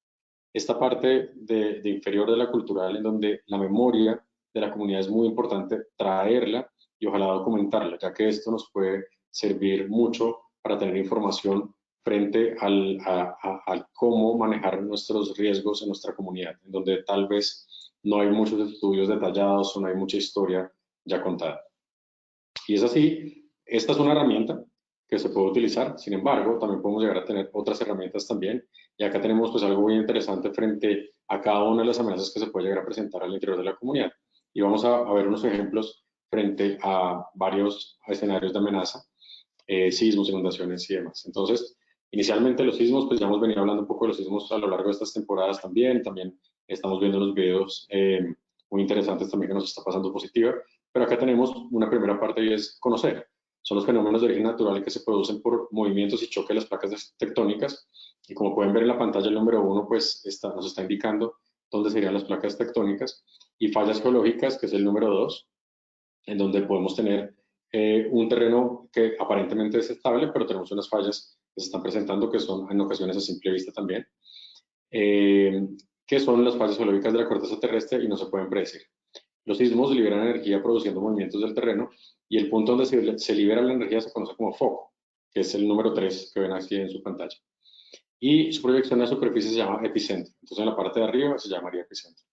Esta parte de inferior de la cultural, en donde la memoria de la comunidad es muy importante, traerla y ojalá documentarla, ya que esto nos puede servir mucho para tener información frente al cómo manejar nuestros riesgos en nuestra comunidad, en donde tal vez no hay muchos estudios detallados o no hay mucha historia ya contada. Y es así, esta es una herramienta que se puede utilizar, sin embargo, también podemos llegar a tener otras herramientas también, y acá tenemos pues algo muy interesante frente a cada una de las amenazas que se puede llegar a presentar al interior de la comunidad. Y vamos a ver unos ejemplos frente a varios escenarios de amenaza, sismos, inundaciones y demás. Entonces, inicialmente los sismos, pues ya hemos venido hablando un poco de los sismos a lo largo de estas temporadas también estamos viendo unos videos muy interesantes también que nos está pasando Positiva, pero acá tenemos una primera parte y es conocer. Son los fenómenos de origen natural que se producen por movimientos y choque de las placas tectónicas, y como pueden ver en la pantalla el número 1 pues nos está indicando dónde serían las placas tectónicas, y fallas geológicas, que es el número 2, en donde podemos tener un terreno que aparentemente es estable, pero tenemos unas fallas que se están presentando, que son en ocasiones a simple vista también, que son las fases geológicas de la corteza terrestre y no se pueden predecir. Los sismos liberan energía produciendo movimientos del terreno y el punto donde se libera la energía se conoce como foco, que es el número 3 que ven aquí en su pantalla. Y su proyección a la superficie se llama epicentro. Entonces, en la parte de arriba se llamaría epicentro.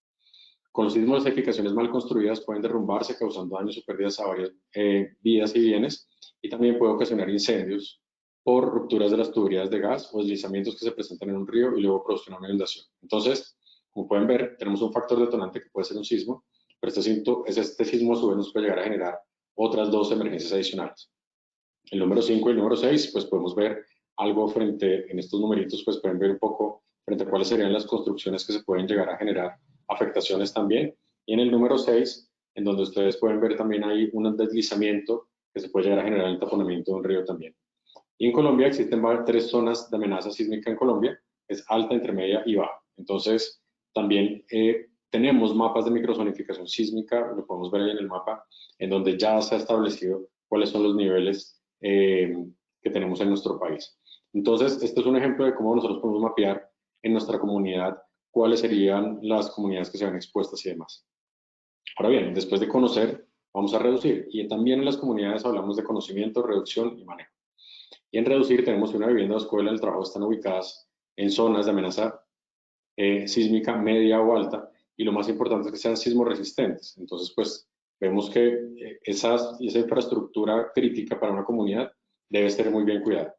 Con los sismos, las edificaciones mal construidas pueden derrumbarse, causando daños o pérdidas a varias vidas y bienes, y también puede ocasionar incendios por rupturas de las tuberías de gas o deslizamientos que se presentan en un río y luego producen una inundación. Entonces, como pueden ver, tenemos un factor detonante que puede ser un sismo, pero este sismo a su vez nos puede llegar a generar otras dos emergencias adicionales. El número 5 y el número 6, pues podemos ver algo en estos numeritos, pues pueden ver un poco frente a cuáles serían las construcciones que se pueden llegar a generar afectaciones también. Y en el número 6, en donde ustedes pueden ver también hay un deslizamiento que se puede llegar a generar el taponamiento de un río también. Y en Colombia existen 3 zonas de amenaza sísmica en Colombia, es alta, intermedia y baja. Entonces, también tenemos mapas de microzonificación sísmica, lo podemos ver ahí en el mapa, en donde ya se ha establecido cuáles son los niveles que tenemos en nuestro país. Entonces, este es un ejemplo de cómo nosotros podemos mapear en nuestra comunidad cuáles serían las comunidades que se ven expuestas y demás. Ahora bien, después de conocer, vamos a reducir. Y también en las comunidades hablamos de conocimiento, reducción y manejo. Y en reducir tenemos que una vivienda o escuela, el trabajo están ubicadas en zonas de amenaza sísmica media o alta, y lo más importante es que sean sismo resistentes. Entonces, pues, vemos que esa infraestructura crítica para una comunidad debe estar muy bien cuidada.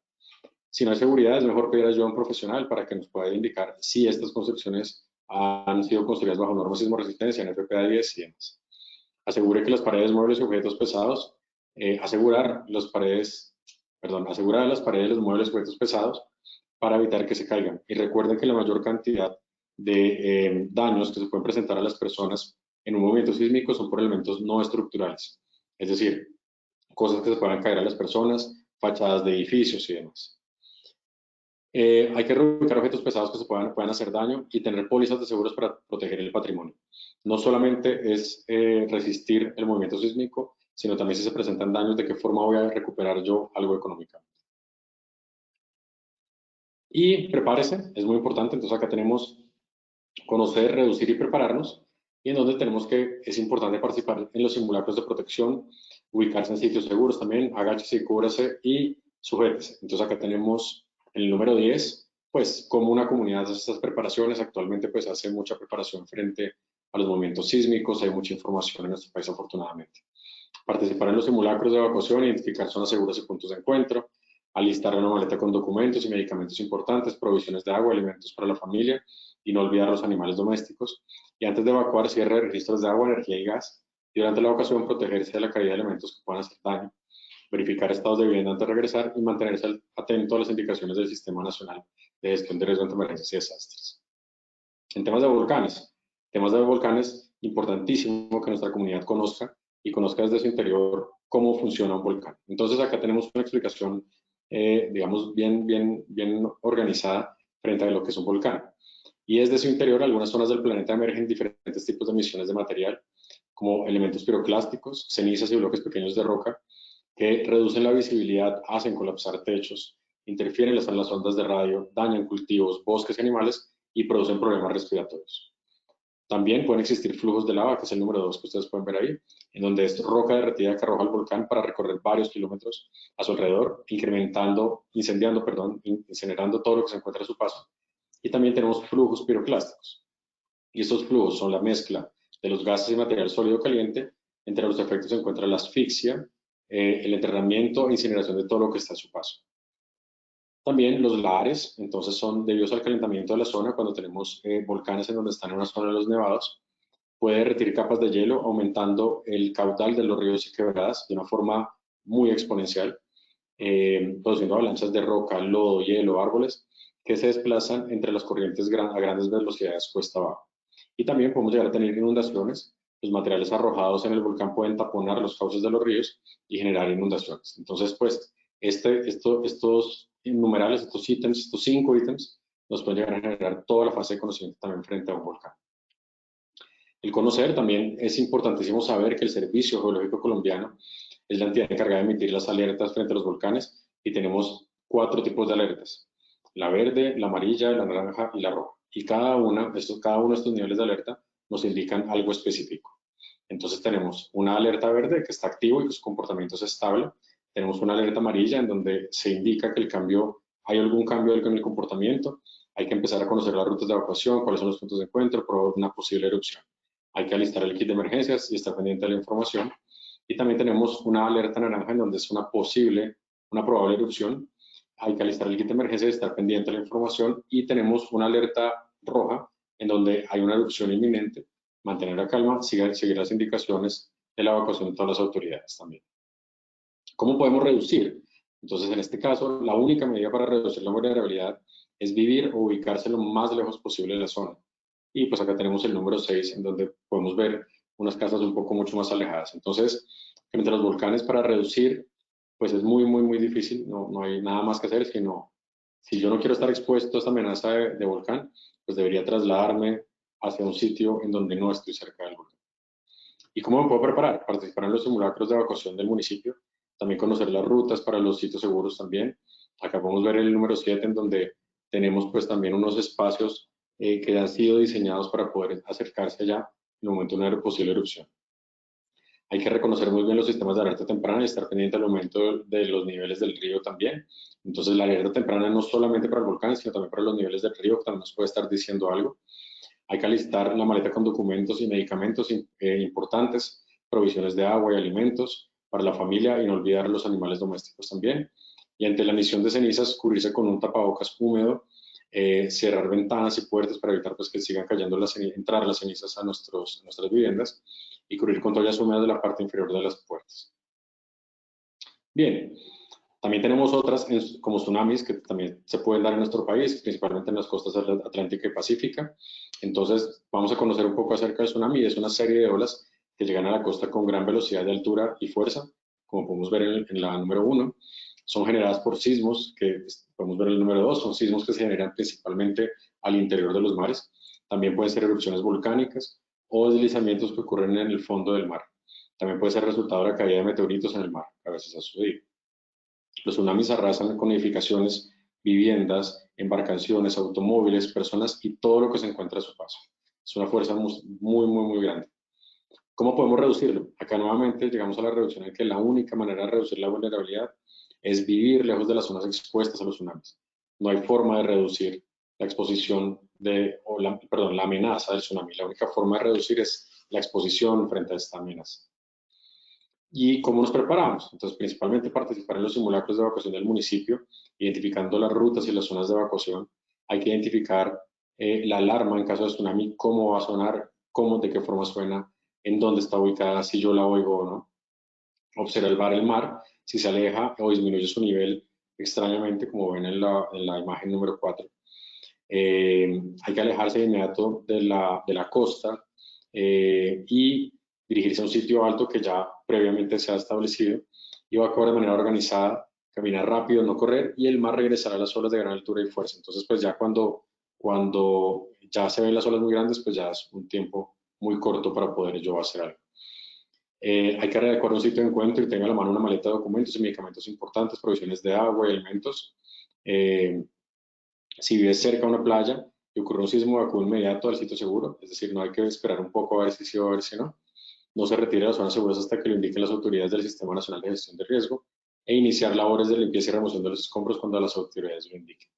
Si no hay seguridad, es mejor pedir ayuda a un profesional para que nos pueda indicar si estas construcciones han sido construidas bajo normas de sismo resistencia, en FPA 10 y demás. Asegure que las paredes, muebles y objetos pesados, asegurar las paredes de los muebles y objetos pesados para evitar que se caigan. Y recuerden que la mayor cantidad de daños que se pueden presentar a las personas en un movimiento sísmico son por elementos no estructurales, es decir, cosas que se puedan caer a las personas, fachadas de edificios y demás. Hay que reubicar objetos pesados que se puedan hacer daño y tener pólizas de seguros para proteger el patrimonio. No solamente es resistir el movimiento sísmico, sino también si se presentan daños, de qué forma voy a recuperar yo algo económicamente. Y prepárese, es muy importante. Entonces acá tenemos conocer, reducir y prepararnos, y en donde es importante participar en los simulacros de protección, ubicarse en sitios seguros también, agáchese y cúbrase y sujétese. Entonces acá tenemos el número 10, pues como una comunidad hace estas preparaciones. Actualmente pues hace mucha preparación frente a los movimientos sísmicos, hay mucha información en nuestro país afortunadamente. Participar en los simulacros de evacuación, identificar zonas seguras y puntos de encuentro, alistar una maleta con documentos y medicamentos importantes, provisiones de agua, alimentos para la familia y no olvidar los animales domésticos. Y antes de evacuar, cierre registros de agua, energía y gas. Y durante la evacuación, protegerse de la caída de elementos que puedan hacer daño, verificar estados de vivienda antes de regresar y mantenerse atento a las indicaciones del Sistema Nacional de Gestión de Riesgo ante Emergencias y Desastres. En temas de volcanes, importantísimo que nuestra comunidad conozca y conozca desde su interior cómo funciona un volcán. Entonces acá tenemos una explicación, digamos, bien organizada frente a lo que es un volcán. Y desde su interior, algunas zonas del planeta emergen diferentes tipos de emisiones de material, como elementos piroclásticos, cenizas y bloques pequeños de roca, que reducen la visibilidad, hacen colapsar techos, interfieren en las ondas de radio, dañan cultivos, bosques y animales y producen problemas respiratorios. También pueden existir flujos de lava, que es el número 2 que ustedes pueden ver ahí, en donde es roca derretida que arroja el volcán para recorrer varios kilómetros a su alrededor, incinerando todo lo que se encuentra a su paso. Y también tenemos flujos piroclásticos. Y estos flujos son la mezcla de los gases y material sólido caliente. Entre los efectos se encuentra la asfixia, el enterramiento e incineración de todo lo que está a su paso. También los lahares, entonces son debidos al calentamiento de la zona. Cuando tenemos volcanes en donde están en una zona de los nevados, puede derretir capas de hielo, aumentando el caudal de los ríos y quebradas de una forma muy exponencial, produciendo avalanchas de roca, lodo, hielo, árboles, que se desplazan entre las corrientes a grandes velocidades cuesta abajo. Y también podemos llegar a tener inundaciones. Los materiales arrojados en el volcán pueden taponar los cauces de los ríos y generar inundaciones. Entonces, pues, estos numerales, estos ítems, estos 5 ítems, nos pueden llegar a generar toda la fase de conocimiento también frente a un volcán. El conocer, también es importantísimo saber que el Servicio Geológico Colombiano es la entidad encargada de emitir las alertas frente a los volcanes, y tenemos 4 tipos de alertas: la verde, la amarilla, la naranja y la roja. Y cada uno de estos niveles de alerta nos indican algo específico. Entonces tenemos una alerta verde que está activo y que su comportamiento es estable. Tenemos una alerta amarilla en donde se indica que hay algún cambio en el comportamiento. Hay que empezar a conocer las rutas de evacuación, cuáles son los puntos de encuentro, probar una posible erupción. Hay que alistar el kit de emergencias y estar pendiente de la información. Y también tenemos una alerta naranja en donde es una probable erupción. Hay que alistar el kit de emergencias y estar pendiente de la información. Y tenemos una alerta roja en donde hay una erupción inminente. Mantener la calma, seguir las indicaciones de la evacuación de todas las autoridades también. ¿Cómo podemos reducir? Entonces, en este caso, la única medida para reducir la vulnerabilidad es vivir o ubicarse lo más lejos posible de la zona. Y pues acá tenemos el número 6, en donde podemos ver unas casas mucho más alejadas. Entonces, frente a los volcanes, para reducir, pues es muy difícil. No hay nada más que hacer, sino, si yo no quiero estar expuesto a esta amenaza de volcán, pues debería trasladarme hacia un sitio en donde no estoy cerca del volcán. ¿Y cómo me puedo preparar? Participar en los simulacros de evacuación del municipio, también conocer las rutas para los sitios seguros también. Acá podemos ver el número 7, en donde tenemos pues también unos espacios que han sido diseñados para poder acercarse allá en el momento de una posible erupción. Hay que reconocer muy bien los sistemas de alerta temprana y estar pendiente del aumento de los niveles del río también. Entonces, la alerta temprana no solamente para el volcán, sino también para los niveles del río, que también nos puede estar diciendo algo. Hay que alistar la maleta con documentos y medicamentos importantes, provisiones de agua y alimentos para la familia, y no olvidar los animales domésticos también. Y ante la emisión de cenizas, cubrirse con un tapabocas húmedo, cerrar ventanas y puertas para evitar pues, que sigan cayendo entrar las cenizas a nuestras viviendas, y cubrir con toallas húmedas de la parte inferior de las puertas. Bien, también tenemos otras como tsunamis que también se pueden dar en nuestro país, principalmente en las costas atlántica y pacífica. Entonces, vamos a conocer un poco acerca del tsunami. Es una serie de olas que llegan a la costa con gran velocidad de altura y fuerza, como podemos ver en la número 1. Son generadas por sismos, que podemos ver en el número 2, son sismos que se generan principalmente al interior de los mares. También pueden ser erupciones volcánicas o deslizamientos que ocurren en el fondo del mar. También puede ser resultado de la caída de meteoritos en el mar, que a veces ha sucedido. Los tsunamis arrasan con edificaciones, viviendas, embarcaciones, automóviles, personas y todo lo que se encuentra a su paso. Es una fuerza muy grande. ¿Cómo podemos reducirlo? Acá nuevamente llegamos a la reducción en que la única manera de reducir la vulnerabilidad es vivir lejos de las zonas expuestas a los tsunamis. No hay forma de reducir la exposición la amenaza del tsunami. La única forma de reducir es la exposición frente a esta amenaza. ¿Y cómo nos preparamos? Entonces, principalmente participar en los simulacros de evacuación del municipio, identificando las rutas y las zonas de evacuación. Hay que identificar la alarma en caso de tsunami, cómo va a sonar, de qué forma suena, en dónde está ubicada, si yo la oigo o no. Observar el mar, si se aleja o disminuye su nivel extrañamente, como ven en la imagen número 4. Hay que alejarse de inmediato de la costa y dirigirse a un sitio alto que ya previamente se ha establecido, y evacuar de manera organizada, caminar rápido, no correr, y el mar regresará a las olas de gran altura y fuerza. Entonces, pues ya cuando ya se ven las olas muy grandes, pues ya es un tiempo muy corto para poder yo hacer algo. Hay que adecuar un sitio de encuentro y tenga a la mano una maleta de documentos y medicamentos importantes, provisiones de agua y alimentos. Si vives cerca de una playa y ocurre un sismo, evacúe inmediato al sitio seguro, es decir, no hay que esperar un poco a ver si sí o a ver si no. No se retire a las zonas seguras hasta que lo indiquen las autoridades del Sistema Nacional de Gestión de Riesgo, e iniciar labores de limpieza y remoción de los escombros cuando las autoridades lo indiquen.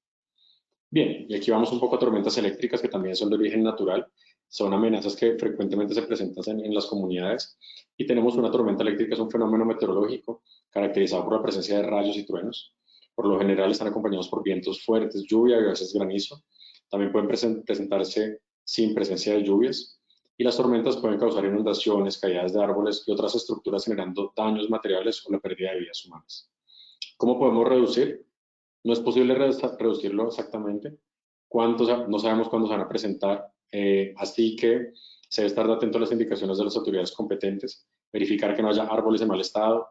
Bien, y aquí vamos un poco a tormentas eléctricas, que también son de origen natural. Son amenazas que frecuentemente se presentan en las comunidades, y tenemos una tormenta eléctrica, es un fenómeno meteorológico caracterizado por la presencia de rayos y truenos. Por lo general están acompañados por vientos fuertes, lluvia y a veces granizo. También pueden presentarse sin presencia de lluvias. Y las tormentas pueden causar inundaciones, caídas de árboles y otras estructuras, generando daños materiales o la pérdida de vidas humanas. ¿Cómo podemos reducir? No es posible reducirlo exactamente. No sabemos cuándo se van a presentar, así que se debe estar atento a las indicaciones de las autoridades competentes, verificar que no haya árboles en mal estado,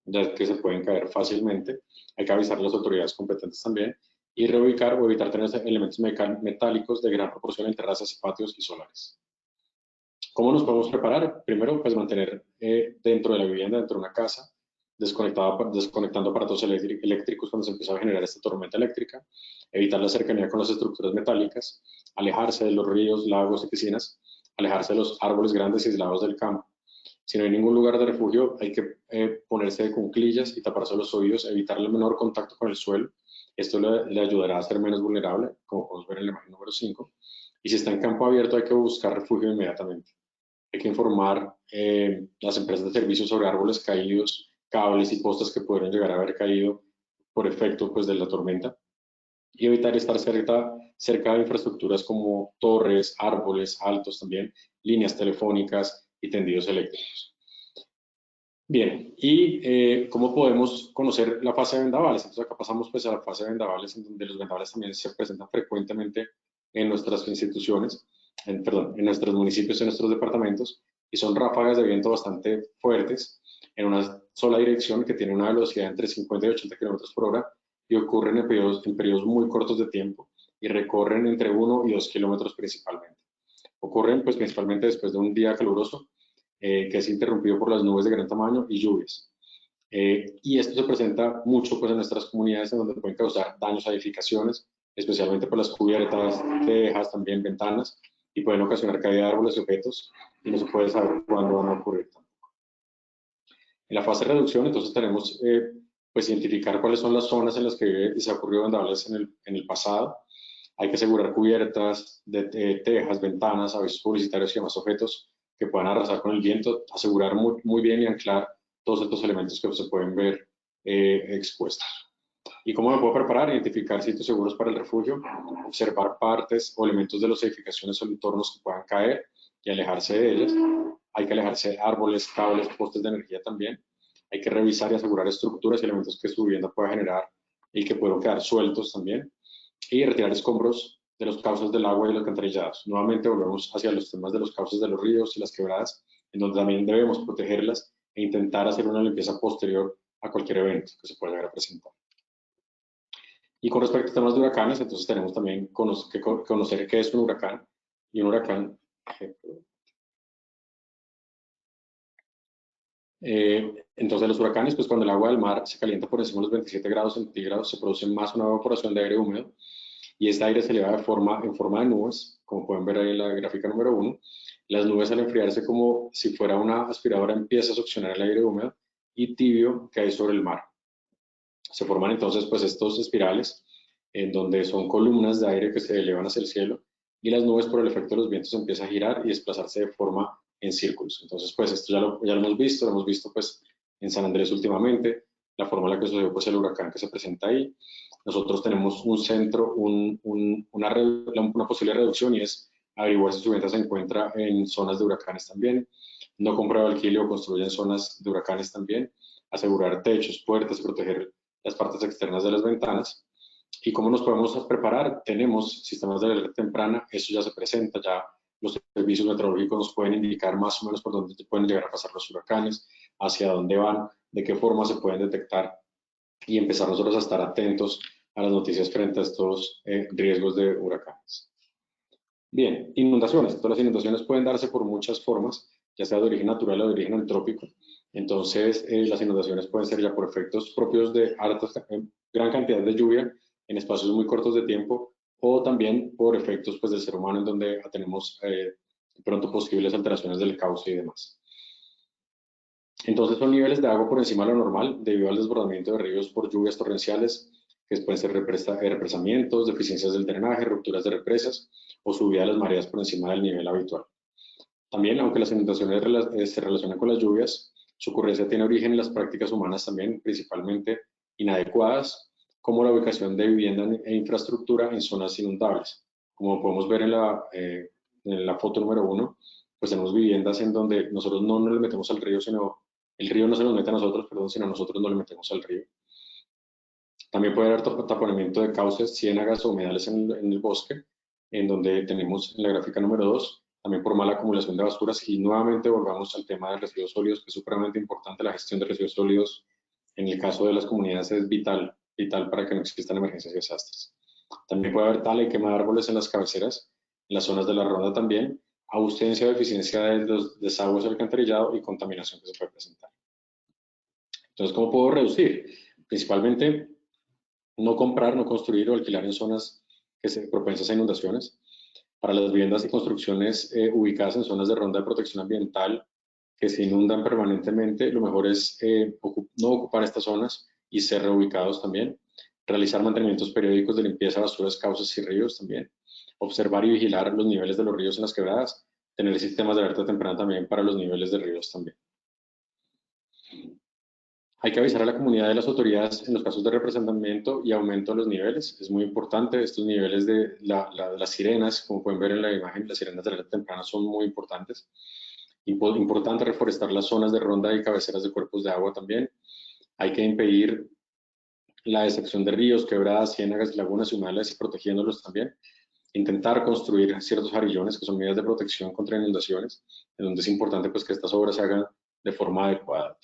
ya que se pueden caer fácilmente. Hay que avisar a las autoridades competentes también, y reubicar o evitar tener elementos metálicos de gran proporción en terrazas, patios y solares. ¿Cómo nos podemos preparar? Primero, pues mantener dentro de la vivienda, dentro de una casa, desconectando aparatos eléctricos cuando se empieza a generar esta tormenta eléctrica, evitar la cercanía con las estructuras metálicas, alejarse de los ríos, lagos y piscinas, alejarse de los árboles grandes y aislados del campo. Si no hay ningún lugar de refugio, hay que ponerse de cuclillas y taparse los oídos, evitar el menor contacto con el suelo. Esto le ayudará a ser menos vulnerable, como podemos ver en la imagen número 5. Y si está en campo abierto, hay que buscar refugio inmediatamente. Hay que informar las empresas de servicios sobre árboles caídos, cables y postes que pudieron llegar a haber caído por efecto pues, de la tormenta. Y evitar estar cerca de infraestructuras como torres, árboles altos también, líneas telefónicas y tendidos eléctricos. Bien, y ¿cómo podemos conocer la fase de vendavales? Entonces acá pasamos pues a la fase de vendavales, en donde los vendavales también se presentan frecuentemente en nuestras instituciones, en nuestros municipios, en nuestros departamentos, y son ráfagas de viento bastante fuertes en una sola dirección que tiene una velocidad entre 50 y 80 km por hora y ocurren en periodos muy cortos de tiempo y recorren entre 1 y 2 kilómetros principalmente. Ocurren pues principalmente después de un día caluroso que es interrumpido por las nubes de gran tamaño y lluvias. Y esto se presenta mucho pues, en nuestras comunidades, en donde pueden causar daños a edificaciones, especialmente por las cubiertas, tejas, también ventanas, y pueden ocasionar caída de árboles y objetos, y no se puede saber cuándo van a ocurrir tampoco. En la fase de reducción, entonces tenemos pues identificar cuáles son las zonas en las que se ha ocurrido vendavales en el pasado. Hay que asegurar cubiertas, tejas, ventanas, avisos publicitarios y demás objetos que puedan arrasar con el viento, asegurar muy bien y anclar todos estos elementos que se pueden ver expuestos. ¿Y cómo me puedo preparar? Identificar sitios seguros para el refugio, observar partes o elementos de las edificaciones o entornos que puedan caer y alejarse de ellas. Hay que alejarse de árboles, cables, postes de energía también. Hay que revisar y asegurar estructuras y elementos que su vivienda pueda generar y que puedan quedar sueltos también. Y retirar escombros de los cauces del agua y los alcantarillados. Nuevamente volvemos hacia los temas de los cauces de los ríos y las quebradas, en donde también debemos protegerlas e intentar hacer una limpieza posterior a cualquier evento que se pueda llegar a presentar. Y con respecto a temas de huracanes, entonces tenemos también que conocer qué es un huracán. Y un huracán, entonces los huracanes, pues cuando el agua del mar se calienta por encima de los 27 grados centígrados, se produce más una evaporación de aire húmedo, y este aire se eleva en forma de nubes, como pueden ver ahí en la gráfica número 1. Las nubes al enfriarse como si fuera una aspiradora empieza a succionar el aire húmedo y tibio que hay sobre el mar. Se forman entonces pues estos espirales en donde son columnas de aire que se elevan hacia el cielo y las nubes por el efecto de los vientos empiezan a girar y desplazarse de forma en círculos. Entonces pues esto ya lo hemos visto pues en San Andrés últimamente, la forma en la que sucedió pues el huracán que se presenta ahí. Nosotros tenemos un centro, una posible reducción, y es averiguar si su vivienda se encuentra en zonas de huracanes también, no comprar o alquile o construir en zonas de huracanes también, asegurar techos, puertas, proteger las partes externas de las ventanas. ¿Y cómo nos podemos preparar? Tenemos sistemas de alerta temprana, eso ya se presenta, ya los servicios meteorológicos nos pueden indicar más o menos por dónde pueden llegar a pasar los huracanes, hacia dónde van, de qué forma se pueden detectar, y empezar nosotros a estar atentos a las noticias frente a estos riesgos de huracanes. Bien, inundaciones. Entonces, las inundaciones pueden darse por muchas formas, ya sea de origen natural o de origen antrópico. Entonces, las inundaciones pueden ser ya por efectos propios de gran cantidad de lluvia en espacios muy cortos de tiempo, o también por efectos pues, del ser humano, en donde tenemos pronto posibles alteraciones del cauce y demás. Entonces son niveles de agua por encima de lo normal debido al desbordamiento de ríos por lluvias torrenciales, que pueden ser represamientos, deficiencias del drenaje, rupturas de represas o subida de las mareas por encima del nivel habitual. También, aunque las inundaciones se relacionan con las lluvias, su ocurrencia tiene origen en las prácticas humanas también, principalmente inadecuadas, como la ubicación de vivienda e infraestructura en zonas inundables. Como podemos ver en la foto número 1, pues tenemos viviendas en donde nosotros no nos le metemos al río, sino el río no se nos mete a nosotros, sino nosotros no le metemos al río. También puede haber taponamiento de cauces, ciénagas o humedales en el bosque, en donde tenemos en la gráfica número 2, también por mala acumulación de basuras. Y nuevamente volvamos al tema de residuos sólidos, que es supremamente importante. La gestión de residuos sólidos en el caso de las comunidades es vital para que no existan emergencias y desastres. También puede haber tala y quema de árboles en las cabeceras, en las zonas de la ronda también, ausencia o deficiencia de los desagües o alcantarillado y contaminación que se puede presentar. Entonces, ¿cómo puedo reducir? Principalmente, no comprar, no construir o alquilar en zonas que se propensas a inundaciones. Para las viviendas y construcciones ubicadas en zonas de ronda de protección ambiental que se inundan permanentemente, lo mejor es no ocupar estas zonas y ser reubicados también. Realizar mantenimientos periódicos de limpieza de basuras, cauces y ríos también. Observar y vigilar los niveles de los ríos en las quebradas. Tener sistemas de alerta temprana también para los niveles de ríos también. Hay que avisar a la comunidad de las autoridades en los casos de representamiento y aumento de los niveles. Es muy importante. Estos niveles de las sirenas, como pueden ver en la imagen, las sirenas de alerta temprana son muy importantes. Importante reforestar las zonas de ronda y cabeceras de cuerpos de agua también. Hay que impedir la deserción de ríos, quebradas, ciénagas, lagunas y humedales y protegiéndolos también. Intentar construir ciertos jarillones que son medidas de protección contra inundaciones, en donde es importante pues que estas obras se hagan de forma adecuada.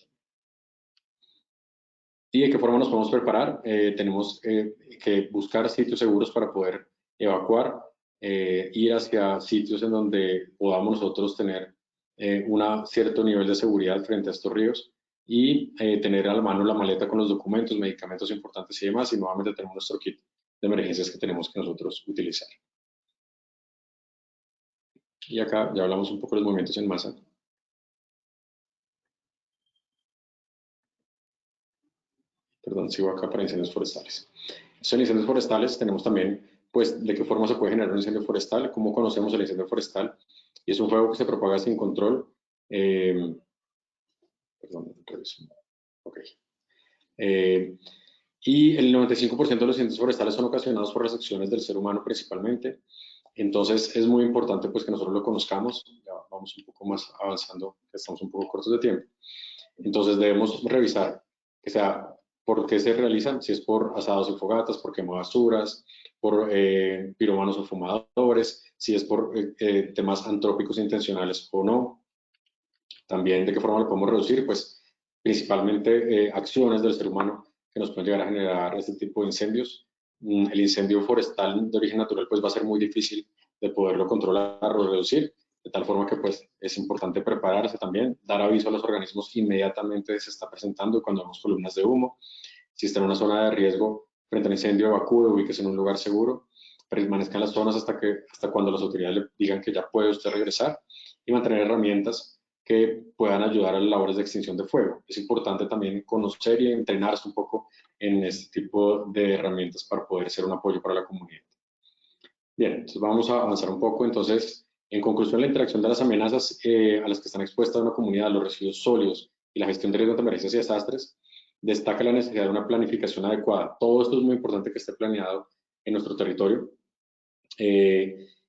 ¿Y de qué forma nos podemos preparar? Tenemos que buscar sitios seguros para poder evacuar, ir hacia sitios en donde podamos nosotros tener un cierto nivel de seguridad frente a estos ríos y tener a la mano la maleta con los documentos, medicamentos importantes y demás, y nuevamente tenemos nuestro kit de emergencias que tenemos que nosotros utilizar. Y acá ya hablamos un poco de los movimientos en masa. Perdón, sigo acá para incendios forestales. En incendios forestales tenemos también, pues, de qué forma se puede generar un incendio forestal, cómo conocemos el incendio forestal, y es un fuego que se propaga sin control. Perdón, reviso. Ok. Y el 95% de los incendios forestales son ocasionados por las acciones del ser humano principalmente. Entonces es muy importante pues que nosotros lo conozcamos. Ya vamos un poco más avanzando, que estamos un poco cortos de tiempo. Entonces debemos revisar que sea por qué se realizan, si es por asados y fogatas, por quema basuras, por pirómanos o fumadores, si es por temas antrópicos intencionales o no. También de qué forma lo podemos reducir, pues principalmente acciones del ser humano que nos pueden llegar a generar este tipo de incendios. El incendio forestal de origen natural pues va a ser muy difícil de poderlo controlar o reducir, de tal forma que pues es importante prepararse también, dar aviso a los organismos inmediatamente se está presentando cuando vemos columnas de humo. Si está en una zona de riesgo frente al incendio, evacúe, ubíquese en un lugar seguro, permanezca en las zonas hasta cuando las autoridades le digan que ya puede usted regresar y mantener herramientas que puedan ayudar a las labores de extinción de fuego. Es importante también conocer y entrenarse un poco en este tipo de herramientas para poder ser un apoyo para la comunidad. Bien, entonces vamos a avanzar un poco. Entonces, en conclusión, la interacción de las amenazas a las que están expuestas una comunidad, los residuos sólidos y la gestión de riesgos de emergencias y desastres, destaca la necesidad de una planificación adecuada. Todo esto es muy importante que esté planeado en nuestro territorio.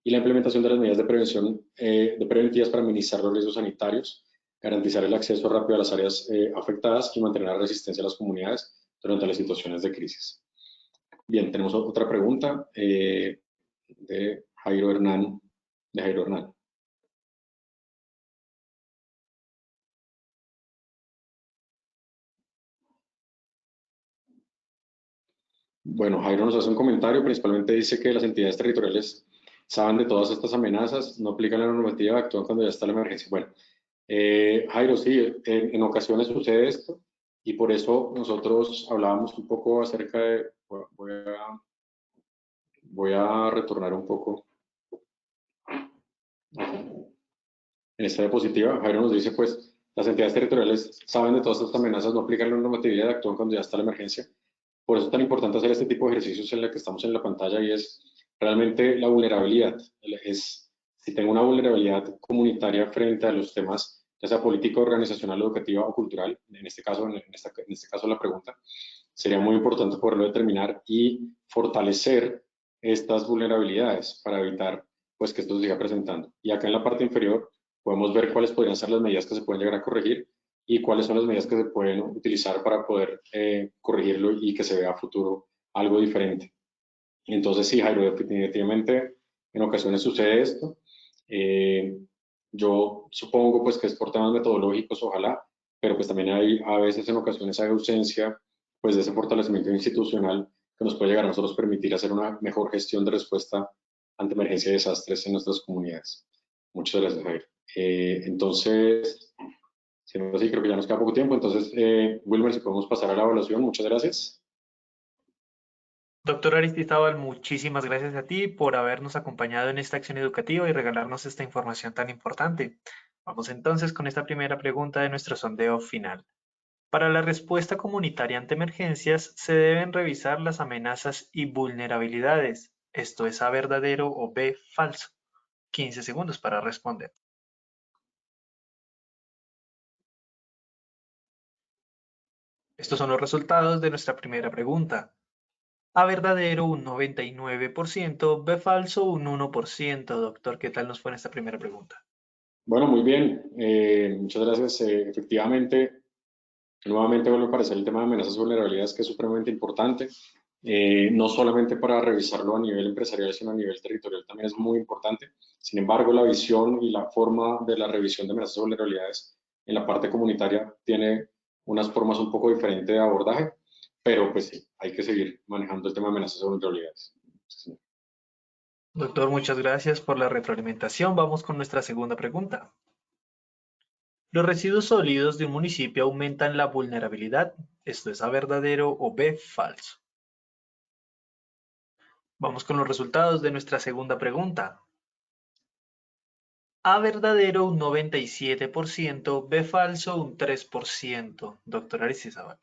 Y la implementación de las medidas de prevención, preventivas para minimizar los riesgos sanitarios, garantizar el acceso rápido a las áreas afectadas y mantener la resistencia de las comunidades durante las situaciones de crisis. Bien, tenemos otra pregunta de Jairo Hernán. Bueno, Jairo nos hace un comentario, principalmente dice que las entidades territoriales saben de todas estas amenazas, no aplican la normativa, actúan cuando ya está la emergencia. Bueno, Jairo, sí, en ocasiones sucede esto y por eso nosotros hablábamos un poco acerca de, voy a retornar un poco en esta diapositiva. Jairo nos dice, pues, las entidades territoriales saben de todas estas amenazas, no aplican la normatividad, actúan cuando ya está la emergencia. Por eso es tan importante hacer este tipo de ejercicios en el que estamos en la pantalla y es realmente la vulnerabilidad. Si tengo una vulnerabilidad comunitaria frente a los temas, ya sea política, organizacional, educativa o cultural, en este caso la pregunta, sería muy importante poderlo determinar y fortalecer estas vulnerabilidades para evitar pues, que esto se siga presentando. Y acá en la parte inferior podemos ver cuáles podrían ser las medidas que se pueden llegar a corregir y cuáles son las medidas que se pueden utilizar para poder corregirlo y que se vea a futuro algo diferente. Entonces, sí, Jairo, definitivamente en ocasiones sucede esto. Yo supongo pues que es por temas metodológicos, ojalá, pero pues también hay a veces en ocasiones hay ausencia pues de ese fortalecimiento institucional que nos puede llegar a nosotros permitir hacer una mejor gestión de respuesta ante emergencia y desastres en nuestras comunidades. Muchas gracias, Jairo. Entonces, Siendo así, creo que ya nos queda poco tiempo. Entonces, Wilmer, si podemos pasar a la evaluación, muchas gracias. Doctor Aristizábal, muchísimas gracias a ti por habernos acompañado en esta acción educativa y regalarnos esta información tan importante. Vamos entonces con esta primera pregunta de nuestro sondeo final. Para la respuesta comunitaria ante emergencias, se deben revisar las amenazas y vulnerabilidades. Esto es A, verdadero o B, falso. 15 segundos para responder. Estos son los resultados de nuestra primera pregunta. A, verdadero un 99%, B, falso un 1%. Doctor, ¿qué tal nos fue en esta primera pregunta? Bueno, muy bien. Muchas gracias. Efectivamente, nuevamente vuelve a aparecer el tema de amenazas y vulnerabilidades, que es supremamente importante. No solamente para revisarlo a nivel empresarial, sino a nivel territorial también es muy importante. Sin embargo, la visión y la forma de la revisión de amenazas y vulnerabilidades en la parte comunitaria tiene unas formas un poco diferentes de abordaje, pero pues sí, hay que seguir manejando el tema de amenazas y vulnerabilidades. Sí. Doctor, muchas gracias por la retroalimentación. Vamos con nuestra segunda pregunta. ¿Los residuos sólidos de un municipio aumentan la vulnerabilidad? ¿Esto es A, verdadero o B, falso? Vamos con los resultados de nuestra segunda pregunta. A, verdadero un 97%, B, falso un 3%. Doctor Aristizábal.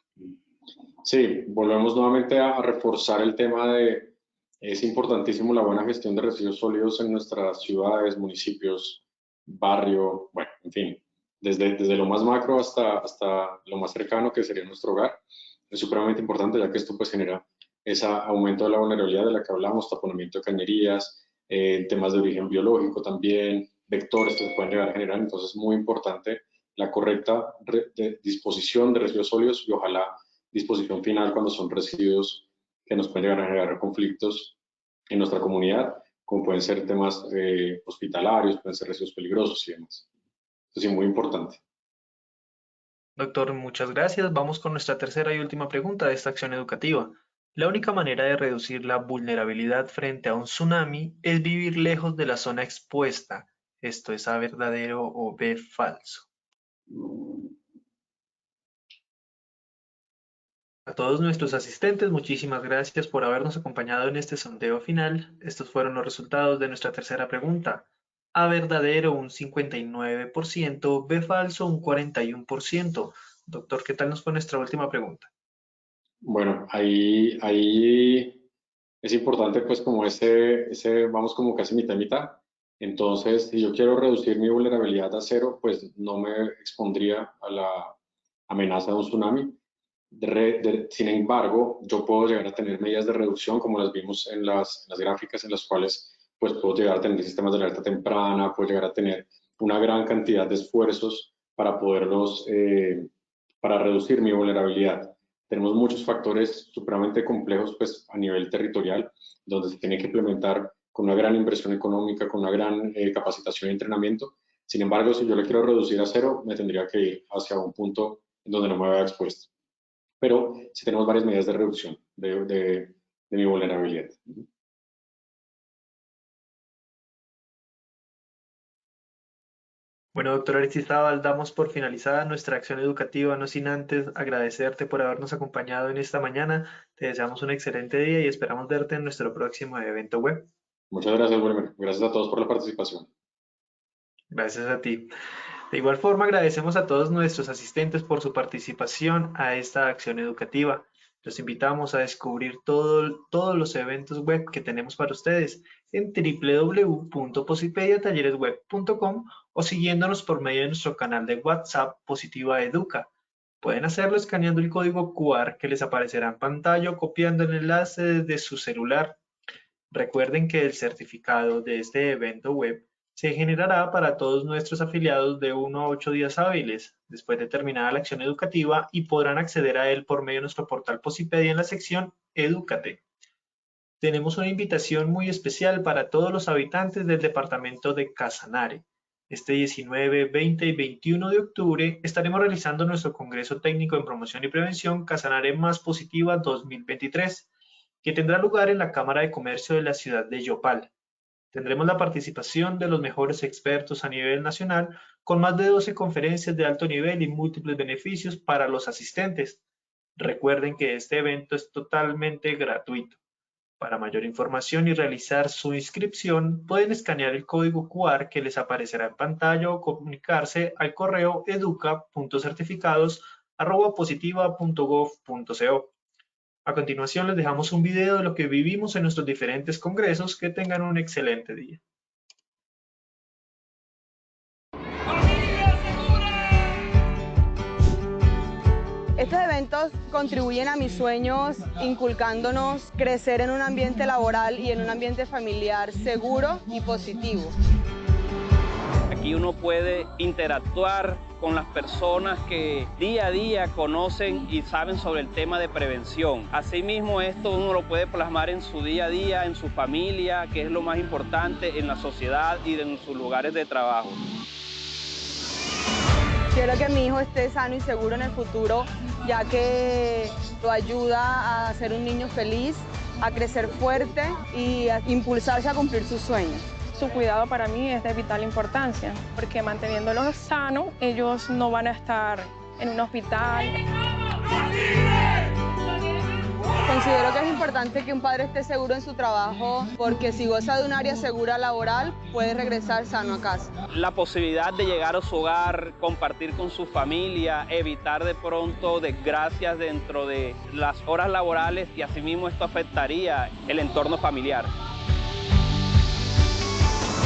Sí, volvemos nuevamente a reforzar el tema de, es importantísimo la buena gestión de residuos sólidos en nuestras ciudades, municipios, barrio, bueno, en fin, desde lo más macro hasta lo más cercano que sería nuestro hogar. Es supremamente importante, ya que esto pues genera ese aumento de la vulnerabilidad de la que hablamos, taponamiento de cañerías, temas de origen biológico también, vectores que se pueden llegar a generar. Entonces es muy importante la correcta disposición de residuos sólidos y ojalá disposición final cuando son residuos que nos pueden llegar a generar conflictos en nuestra comunidad, como pueden ser temas hospitalarios, pueden ser residuos peligrosos y demás. Eso sí, muy importante. Doctor, muchas gracias. Vamos con nuestra tercera y última pregunta de esta acción educativa. La única manera de reducir la vulnerabilidad frente a un tsunami es vivir lejos de la zona expuesta. ¿Esto es A, verdadero o B, falso? A todos nuestros asistentes, muchísimas gracias por habernos acompañado en este sondeo final. Estos fueron los resultados de nuestra tercera pregunta. A, verdadero un 59%, B, falso un 41%. Doctor, ¿qué tal nos fue nuestra última pregunta? Bueno, ahí es importante pues como vamos como casi mitad y mitad. Entonces, si yo quiero reducir mi vulnerabilidad a cero, pues no me expondría a la amenaza de un tsunami. Sin embargo, yo puedo llegar a tener medidas de reducción, como las vimos en las gráficas, en las cuales pues puedo llegar a tener sistemas de alerta temprana, puedo llegar a tener una gran cantidad de esfuerzos para poderlos, para reducir mi vulnerabilidad. Tenemos muchos factores supremamente complejos pues, a nivel territorial, donde se tiene que implementar con una gran inversión económica, con una gran capacitación y entrenamiento. Sin embargo, si yo le quiero reducir a cero, me tendría que ir hacia un punto en donde no me vea expuesto. Pero sí tenemos varias medidas de reducción de mi vulnerabilidad. Bueno, doctor Aristizábal, damos por finalizada nuestra acción educativa, no sin antes agradecerte por habernos acompañado en esta mañana. Te deseamos un excelente día y esperamos verte en nuestro próximo evento web. Muchas gracias, Wilmer. Gracias a todos por la participación. Gracias a ti. De igual forma, agradecemos a todos nuestros asistentes por su participación a esta acción educativa. Los invitamos a descubrir todos los eventos web que tenemos para ustedes en www.posipediatalleresweb.com o siguiéndonos por medio de nuestro canal de WhatsApp Positiva Educa. Pueden hacerlo escaneando el código QR que les aparecerá en pantalla o copiando el enlace desde su celular. Recuerden que el certificado de este evento web se generará para todos nuestros afiliados de 1 a 8 días hábiles después de terminada la acción educativa y podrán acceder a él por medio de nuestro portal Posipedia en la sección Edúcate. Tenemos una invitación muy especial para todos los habitantes del departamento de Casanare. Este 19, 20 y 21 de octubre estaremos realizando nuestro Congreso Técnico en Promoción y Prevención Casanare Más Positiva 2023, que tendrá lugar en la Cámara de Comercio de la ciudad de Yopal. Tendremos la participación de los mejores expertos a nivel nacional, con más de 12 conferencias de alto nivel y múltiples beneficios para los asistentes. Recuerden que este evento es totalmente gratuito. Para mayor información y realizar su inscripción, pueden escanear el código QR que les aparecerá en pantalla o comunicarse al correo educa.certificados@positiva.gov.co. A continuación les dejamos un video de lo que vivimos en nuestros diferentes congresos. Que tengan un excelente día. Estos eventos contribuyen a mis sueños, inculcándonos crecer en un ambiente laboral y en un ambiente familiar seguro y positivo. Aquí uno puede interactuar con las personas que día a día conocen y saben sobre el tema de prevención. Asimismo, esto uno lo puede plasmar en su día a día, en su familia, que es lo más importante, en la sociedad y en sus lugares de trabajo. Quiero que mi hijo esté sano y seguro en el futuro, ya que lo ayuda a ser un niño feliz, a crecer fuerte y a impulsarse a cumplir sus sueños. Su cuidado para mí es de vital importancia, porque manteniéndolos sanos, ellos no van a estar en un hospital. Considero que es importante que un padre esté seguro en su trabajo, porque si goza de un área segura laboral, puede regresar sano a casa. La posibilidad de llegar a su hogar, compartir con su familia, evitar de pronto desgracias dentro de las horas laborales, y asimismo esto afectaría el entorno familiar.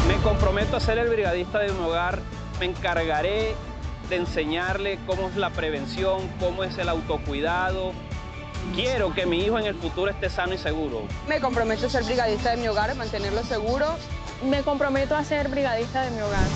Me comprometo a ser el brigadista de mi hogar. Me encargaré de enseñarle cómo es la prevención, cómo es el autocuidado. Quiero que mi hijo en el futuro esté sano y seguro. Me comprometo a ser brigadista de mi hogar, mantenerlo seguro. Me comprometo a ser brigadista de mi hogar.